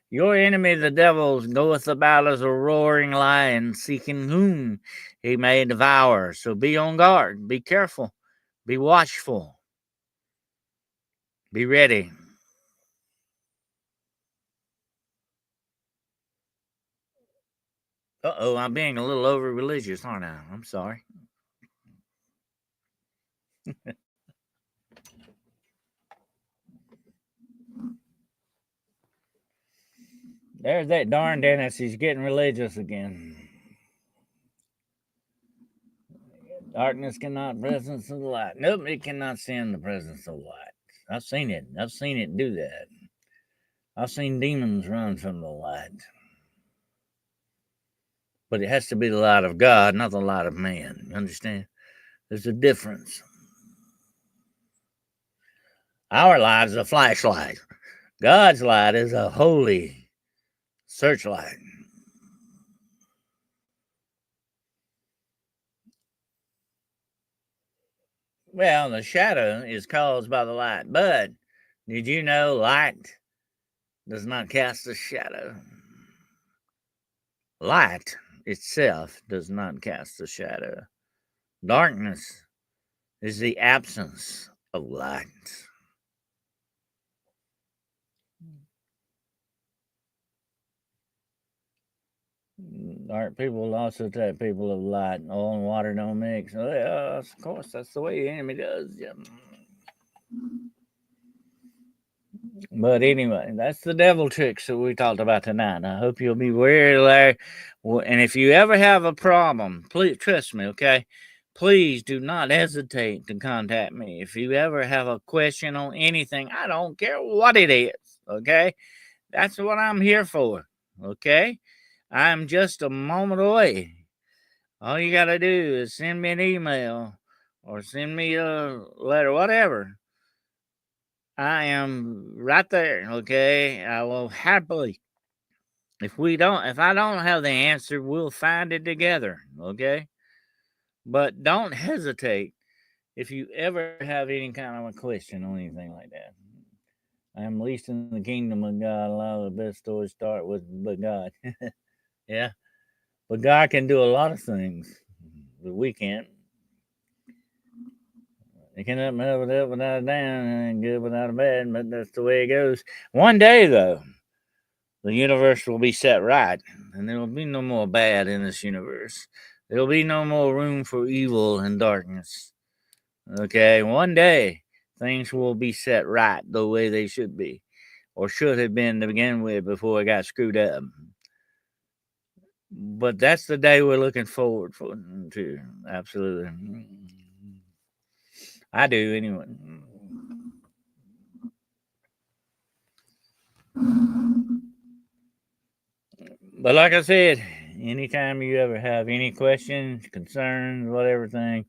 Your enemy, the devil, goeth about as a roaring lion, seeking whom he may devour. So be on guard. Be careful. Be watchful. Be ready. Uh-oh, I'm being a little over-religious, aren't I? I'm sorry. There's that darn Dennis. He's getting religious again. Darkness cannot presence of the light. Nope, it cannot stand the presence of light. I've seen it. I've seen it do that. I've seen demons run from the light. But it has to be the light of God, not the light of man. You understand? There's a difference. Our light is a flashlight. God's light is a holy searchlight. Well, the shadow is caused by the light, but did you know light does not cast a shadow? Light itself does not cast a shadow. Darkness is the absence of light. Dark people will also attack people of light. Oil and water don't mix. Well, of course, that's the way the enemy does. Yeah. But anyway, that's the devil tricks that we talked about tonight. I hope you'll be wary there. And if you ever have a problem, please trust me, okay? Please do not hesitate to contact me. If you ever have a question on anything, I don't care what it is, okay? That's what I'm here for, okay? I'm just a moment away. All you got to do is send me an email or send me a letter, whatever. I am right there, okay? I will happily If I don't have the answer, we'll find it together, okay? But don't hesitate if you ever have any kind of a question or anything like that. I am least in the kingdom of God. A lot of the best stories start with but God. Yeah. But God can do a lot of things that we can't. He can up and up without a down and good without a bad, but that's the way it goes. One day, though, the universe will be set right, and there will be no more bad in this universe. There will be no more room for evil and darkness. Okay, one day things will be set right the way they should be, or should have been to begin with before it got screwed up. But that's the day we're looking forward to. Absolutely. I do anyway. But like I said, anytime you ever have any questions, concerns, whatever thing,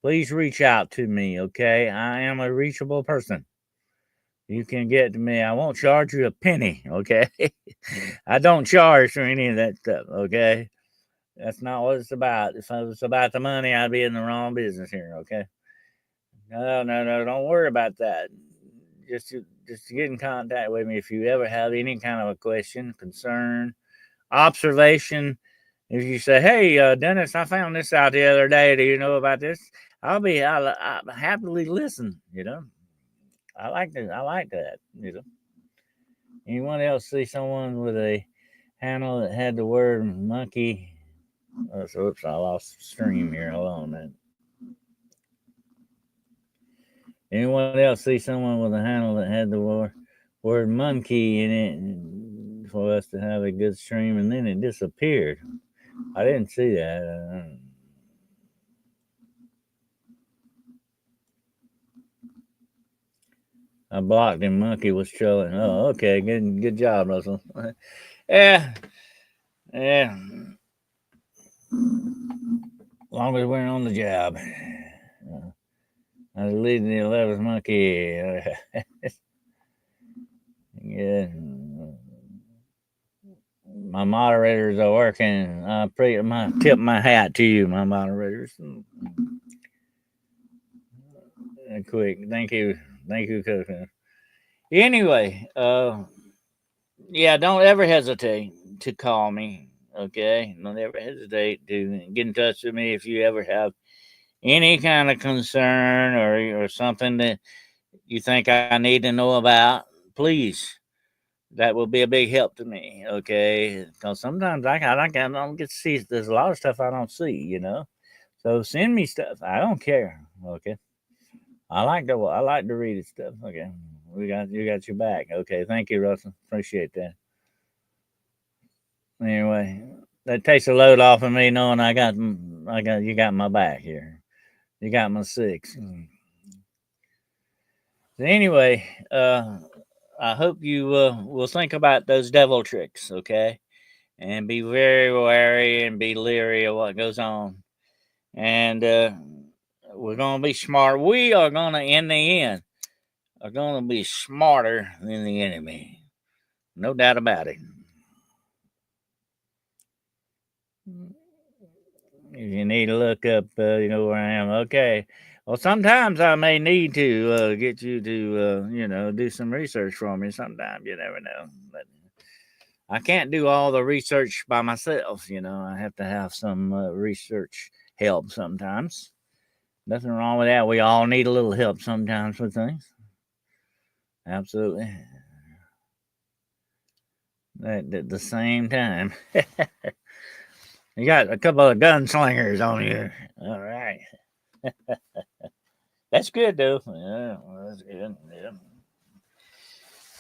please reach out to me, okay? I am a reachable person. You can get to me. I won't charge you a penny, okay? I don't charge for any of that stuff, okay? That's not what it's about. If it was about the money, I'd be in the wrong business here, okay? No, no, no, don't worry about that. Just to get in contact with me if you ever have any kind of a question, concern, observation. If you say, "Hey, Dennis, I found this out the other day. Do you know about this?" I'll happily listen. I like that. Anyone else see someone with a handle that had the word monkey? Oh, so, oops, I lost the stream here. Hold on, man. Anyone else see someone with a handle that had the word monkey in it for us to have a good stream, and then it disappeared? I didn't see that. I blocked him. Monkey was trolling. Oh, okay. Good job, Russell. Yeah, yeah. As long as we're on the job. I was leading the 11th monkey. Yeah. My moderators are working. Tip my hat to you, my moderators. Quick, thank you, Coco. Anyway, yeah, don't ever hesitate to call me. Okay, don't ever hesitate to get in touch with me if you ever have any kind of concern or something that you think I need to know about. Please, that will be a big help to me. Okay, because sometimes I don't get to see. There's a lot of stuff I don't see. So send me stuff. I don't care. Okay, I like to read it stuff. Okay, you got your back. Okay, thank you, Russell. Appreciate that. Anyway, that takes a load off of me knowing you got my back here. You got my six. So anyway, I hope you will think about those devil tricks, okay, and be very wary and be leery of what goes on. And we're gonna be smart. We are gonna, in the end, are gonna be smarter than the enemy. No doubt about it. If you need to look up, you know where I am. Okay. Well, sometimes I may need to get you to, do some research for me. Sometimes you never know, but I can't do all the research by myself. I have to have some research help sometimes. Nothing wrong with that. We all need a little help sometimes with things. Absolutely. At the same time, you got a couple of gunslingers on you. All right. That's good, though. Yeah, well, that's good. Yeah.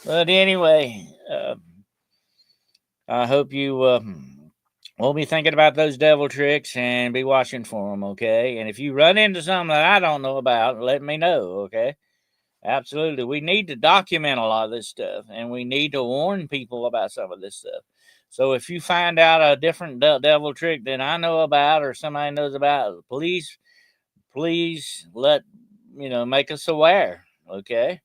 But anyway, I hope you will be thinking about those devil tricks and be watching for them, okay? And if you run into something that I don't know about, let me know, okay? Absolutely. We need to document a lot of this stuff, and we need to warn people about some of this stuff. So if you find out a different devil trick that I know about or somebody knows about, please make us aware, okay?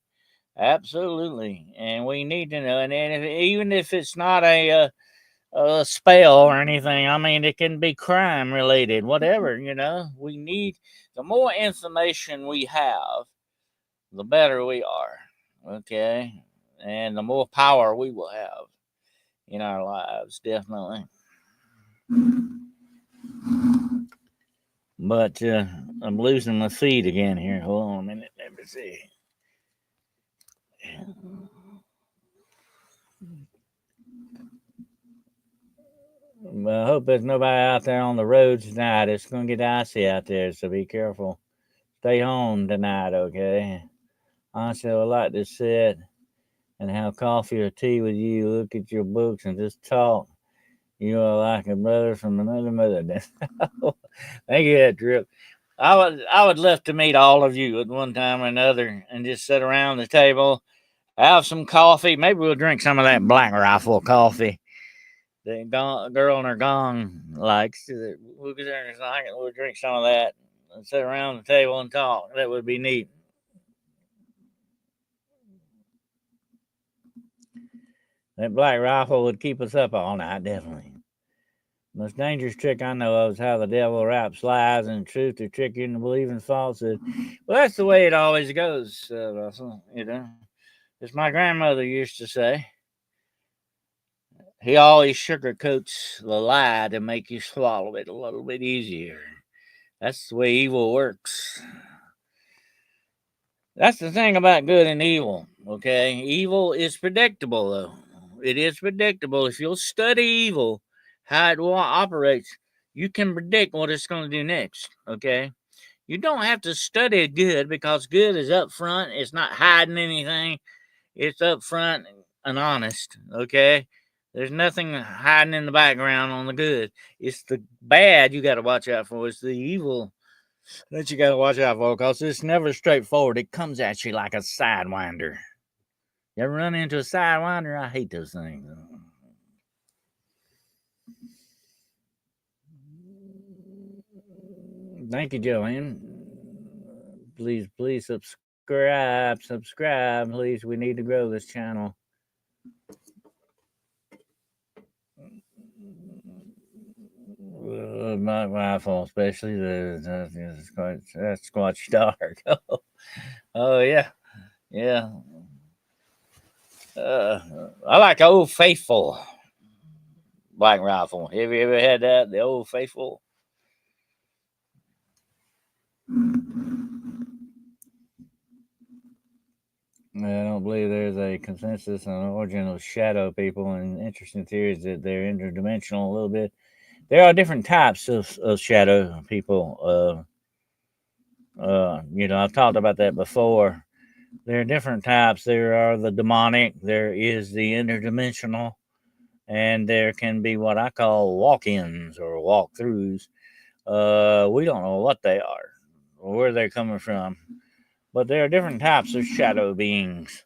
Absolutely, and we need to know. And even if it's not spell or anything. I mean, it can be crime related, whatever, We need the more information we have, the better we are, okay? And the more power we will have in our lives, definitely. But I'm losing my feed again here. Hold on a minute. Let me see. Well, I hope there's nobody out there on the roads tonight. It's going to get icy out there, so be careful. Stay home tonight, okay? Honestly, I would like to sit and have coffee or tea with you, look at your books, and just talk. You are like a brother from another mother. Thank you, that trip. I would love to meet all of you at one time or another and just sit around the table, have some coffee. Maybe we'll drink some of that Black Rifle coffee. The girl in her gong likes. We'll get there in a second. We'll drink some of that and sit around the table and talk. That would be neat. That Black Rifle would keep us up all night, definitely. Most dangerous trick I know of is how the devil wraps lies and truth to trick you into believing falsehood. Well, that's the way it always goes, Russell. As my grandmother used to say, he always sugarcoats the lie to make you swallow it a little bit easier. That's the way evil works. That's the thing about good and evil, okay? Evil is predictable, though. It is predictable. If you'll study evil, how it operates, you can predict what it's going to do next, okay? You don't have to study good because good is up front. It's not hiding anything. It's up front and honest, okay? There's nothing hiding in the background on the good. It's the bad you got to watch out for. It's the evil that you got to watch out for because it's never straightforward. It comes at you like a sidewinder. You ever run into a sidewinder? I hate those things. Thank you, Joanne. Please subscribe. Please. We need to grow this channel. My rifle, especially the Squatch Dark. Oh yeah. I like Old Faithful Black Rifle. Have you ever had that? The Old Faithful. I don't believe there's a consensus on the origin of shadow people, and interesting theories that they're interdimensional a little bit. There are different types of shadow people. I've talked about that before. There are different types. There are the demonic, there is the interdimensional, and there can be what I call walk-ins or walk-throughs. We don't know what they are or where they're coming from, but there are different types of shadow beings.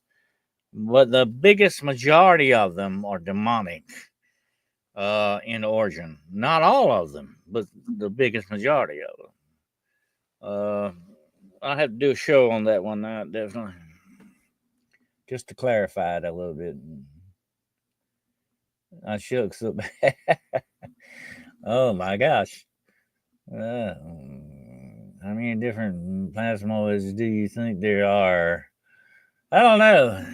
But the biggest majority of them are demonic in origin. Not all of them, but the biggest majority of them. I'll have to do a show on that one night, definitely. Just to clarify it a little bit. I shook so bad. Oh my gosh. How many different plasmoids do you think there are? I don't know.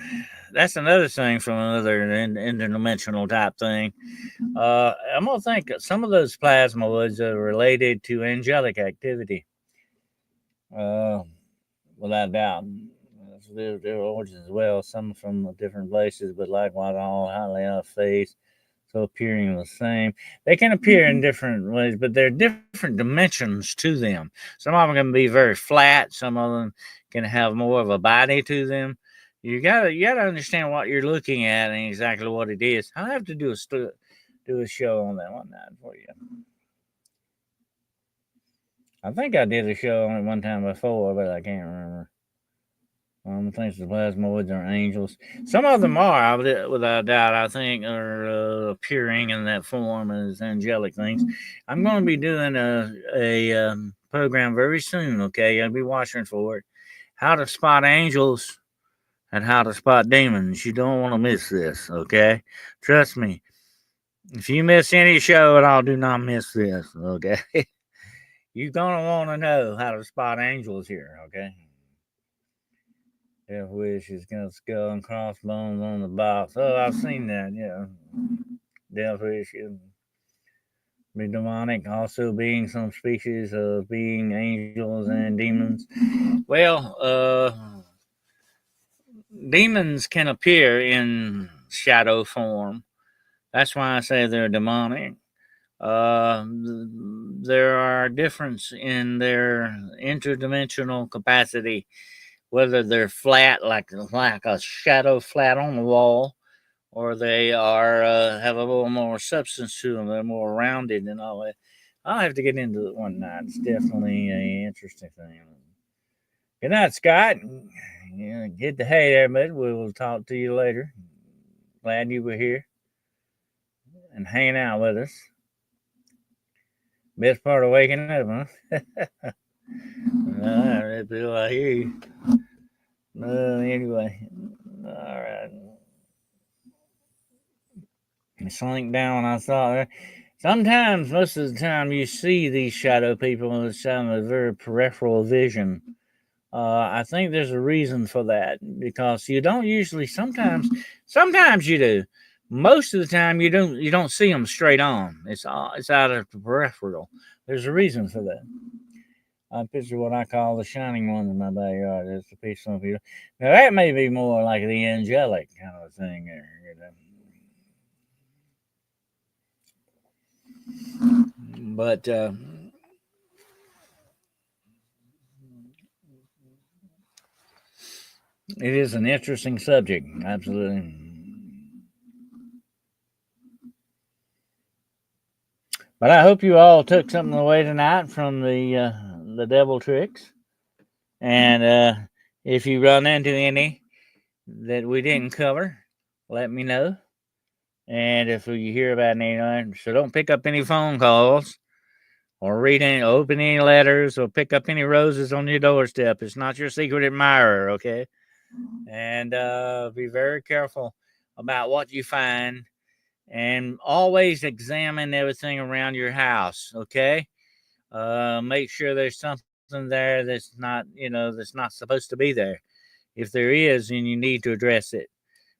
That's another thing from another interdimensional type thing. I'm going to think that some of those plasmoids are related to angelic activity. Without doubt. Their origins as well, some from different places, but likewise all highly enough phase, so appearing the same. They can appear in different ways, but there are different dimensions to them. Some of them can be very flat, some of them can have more of a body to them. You gotta understand what you're looking at and exactly what it is. I'll have to do a show on that one night for you. I think I did a show on it one time before, but I can't remember. Thinks the plasmoids are angels. Some of them are, without doubt, I think, are appearing in that form as angelic things. I'm going to be doing a program very soon, okay? I'll be watching for it. How to spot angels and how to spot demons. You don't want to miss this, okay? Trust me. If you miss any show at all, do not miss this, okay? You're going to want to know how to spot angels here, okay? Death Wish is got skull and crossbones on the box. Oh, I've seen that, yeah. Death Wish is be demonic, also being some species of being angels and demons. Well, demons can appear in shadow form. That's why I say they're demonic. Uh, there are difference in their interdimensional capacity, whether they're flat, like a shadow flat on the wall, or they are have a little more substance to them. They're more rounded and all that. I'll have to get into it one night. It's definitely an interesting thing. Good night, Scott. Yeah, get the hay there, bud. We will talk to you later. Glad you were here and hanging out with us. Best part of waking up, huh? All right, Bill, I hear you. Anyway, all right. I slunk down when I saw her. Sometimes, most of the time, you see these shadow people, and it's kind of a very peripheral vision. I think there's a reason for that because you don't usually. Sometimes you do. Most of the time, you don't. You don't see them straight on. It's out of the peripheral. There's a reason for that. I picture what I call the shining one in my backyard. It's a piece of people. Now that may be more like the angelic kind of thing there. But it is an interesting subject, absolutely. But I hope you all took something away tonight from the devil tricks. And if you run into any that we didn't cover, let me know. And if you hear about any, so don't pick up any phone calls or open any letters or pick up any roses on your doorstep. It's not your secret admirer, okay? And be very careful about what you find and always examine everything around your house, okay? Make sure there's something there that's not supposed to be there. If there is, then you need to address it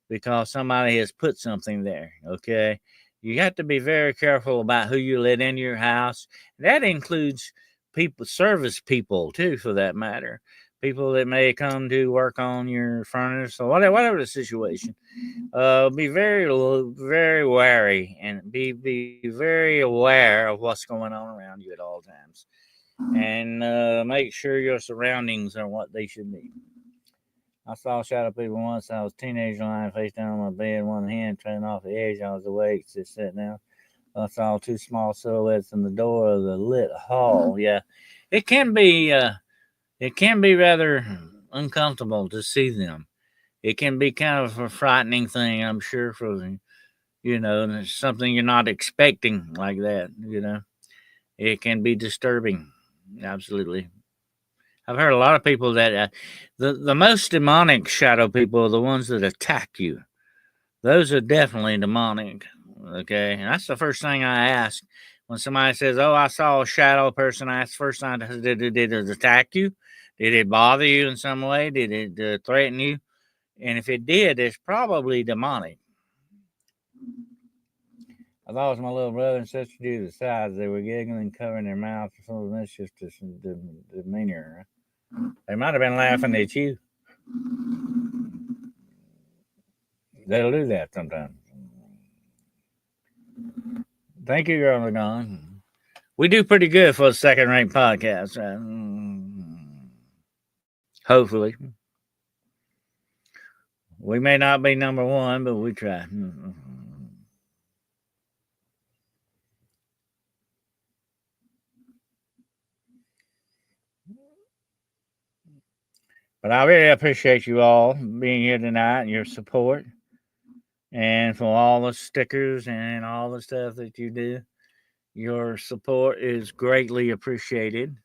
because somebody has put something there, okay? You have to be very careful about who you let into your house. That includes people, service people too, for that matter. People that may come to work on your furnace or whatever the situation. Be very wary and be very aware of what's going on around you at all times, and make sure your surroundings are what they should be. I saw shadow people once. I was a teenager lying face down on my bed, one hand turning off the edge. I was awake, just sitting down. I saw two small silhouettes in the door of the lit hall. Yeah, it can be. It can be rather uncomfortable to see them. It can be kind of a frightening thing, I'm sure, for something you're not expecting like that. It can be disturbing. Absolutely. I've heard a lot of people that the most demonic shadow people are the ones that attack you. Those are definitely demonic. Okay, and that's the first thing I ask when somebody says, "Oh, I saw a shadow person." I ask first time, did it attack you? Did it bother you in some way? Did it threaten you? And if it did, it's probably demonic. I thought it was my little brother and sister due to the size. They were giggling, covering their mouths. Some of this just demeanor. They might have been laughing at you. They'll do that sometimes. Thank you, Girl Gone. We do pretty good for a second rate podcast. Hopefully. We may not be number one, but we try. But I really appreciate you all being here tonight and your support and for all the stickers and all the stuff that you do. Your support is greatly appreciated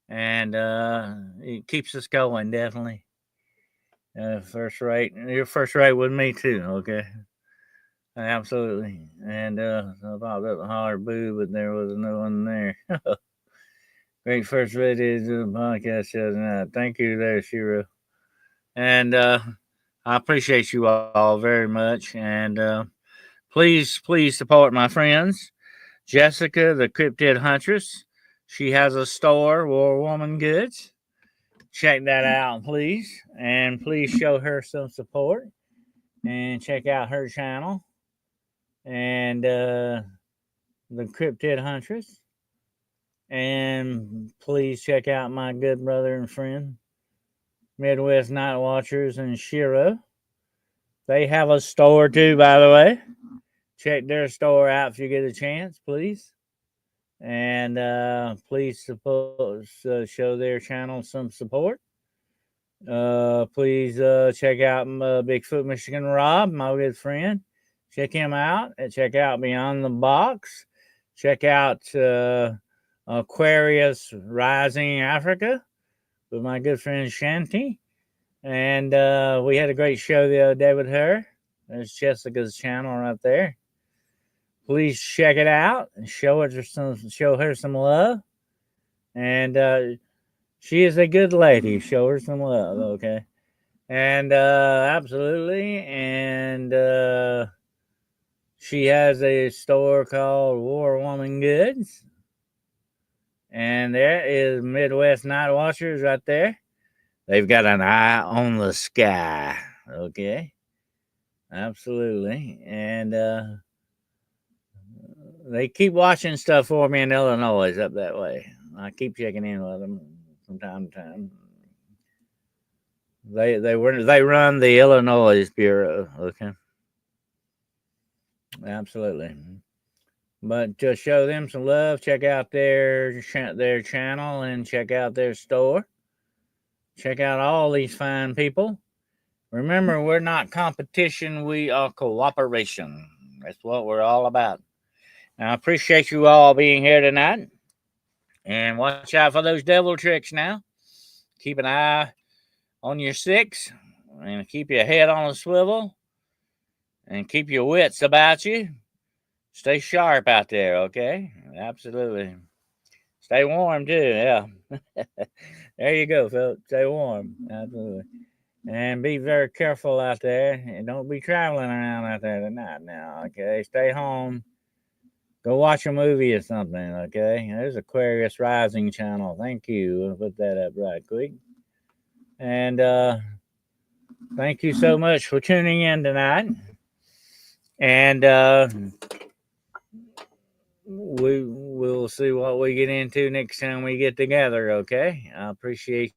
and it keeps us going, definitely. First rate. You're first rate with me, too, okay? Absolutely. And I thought that was a hard boo, but there was no one there. Great first radio to the podcast show tonight. Thank you there, Shiro. And I appreciate you all very much. And please support my friends. Jessica, the Cryptid Huntress. She has a store, War Woman Goods. Check that out, please. And please show her some support. And check out her channel. And the Cryptid Huntress. And please check out my good brother and friend, Midwest Night Watchers and Shiro. They have a store too, by the way. Check their store out if you get a chance, please. And please support, show their channel some support. Please check out Bigfoot Michigan Rob, my good friend. Check him out. And check out Beyond the Box. Check out Aquarius Rising Africa with my good friend Shanti. And we had a great show the other day with her. There's Jessica's channel right there. Please check it out and show her some love. And she is a good lady. Show her some love, okay? And absolutely. And she has a store called War Woman Goods. And there is Midwest Night Watchers right there. They've got an eye on the sky. Okay. Absolutely. And they keep watching stuff for me in Illinois up that way. I keep checking in with them from time to time. They run the Illinois Bureau. Okay. Absolutely. But to show them some love, check out their channel and check out their store. Check out all these fine people. Remember, we're not competition. We are cooperation. That's what we're all about. And I appreciate you all being here tonight. And watch out for those devil tricks now. Keep an eye on your six. And keep your head on a swivel. And keep your wits about you. Stay sharp out there, okay? Absolutely. Stay warm, too, yeah. There you go, folks. Stay warm. Absolutely. And be very careful out there. And don't be traveling around out there tonight now, okay? Stay home. Go watch a movie or something, okay? There's Aquarius Rising channel. Thank you. I'll put that up right quick. And thank you so much for tuning in tonight. And we will see what we get into next time we get together, okay? I appreciate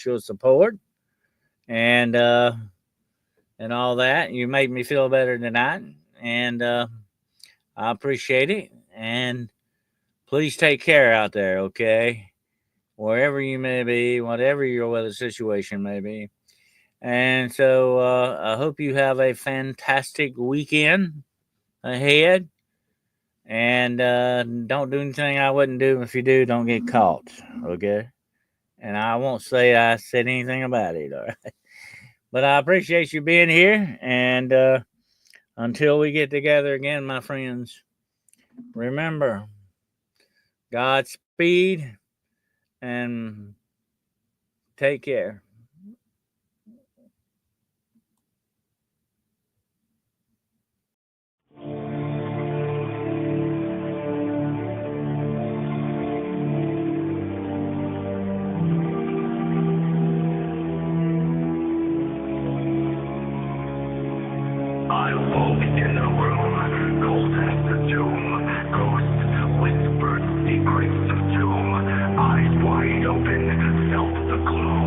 your support and all that. You made me feel better tonight, and I appreciate it. And please take care out there, okay? Wherever you may be, whatever your weather situation may be. And so I hope you have a fantastic weekend ahead. And don't do anything I wouldn't do. If you do, don't get caught, okay? And I won't say I said anything about it, all right? But I appreciate you being here. And until we get together again, my friends, remember, Godspeed and take care. I walked in a room cold as the tomb. Ghosts whispered secrets of doom. Eyes wide open, felt the gloom.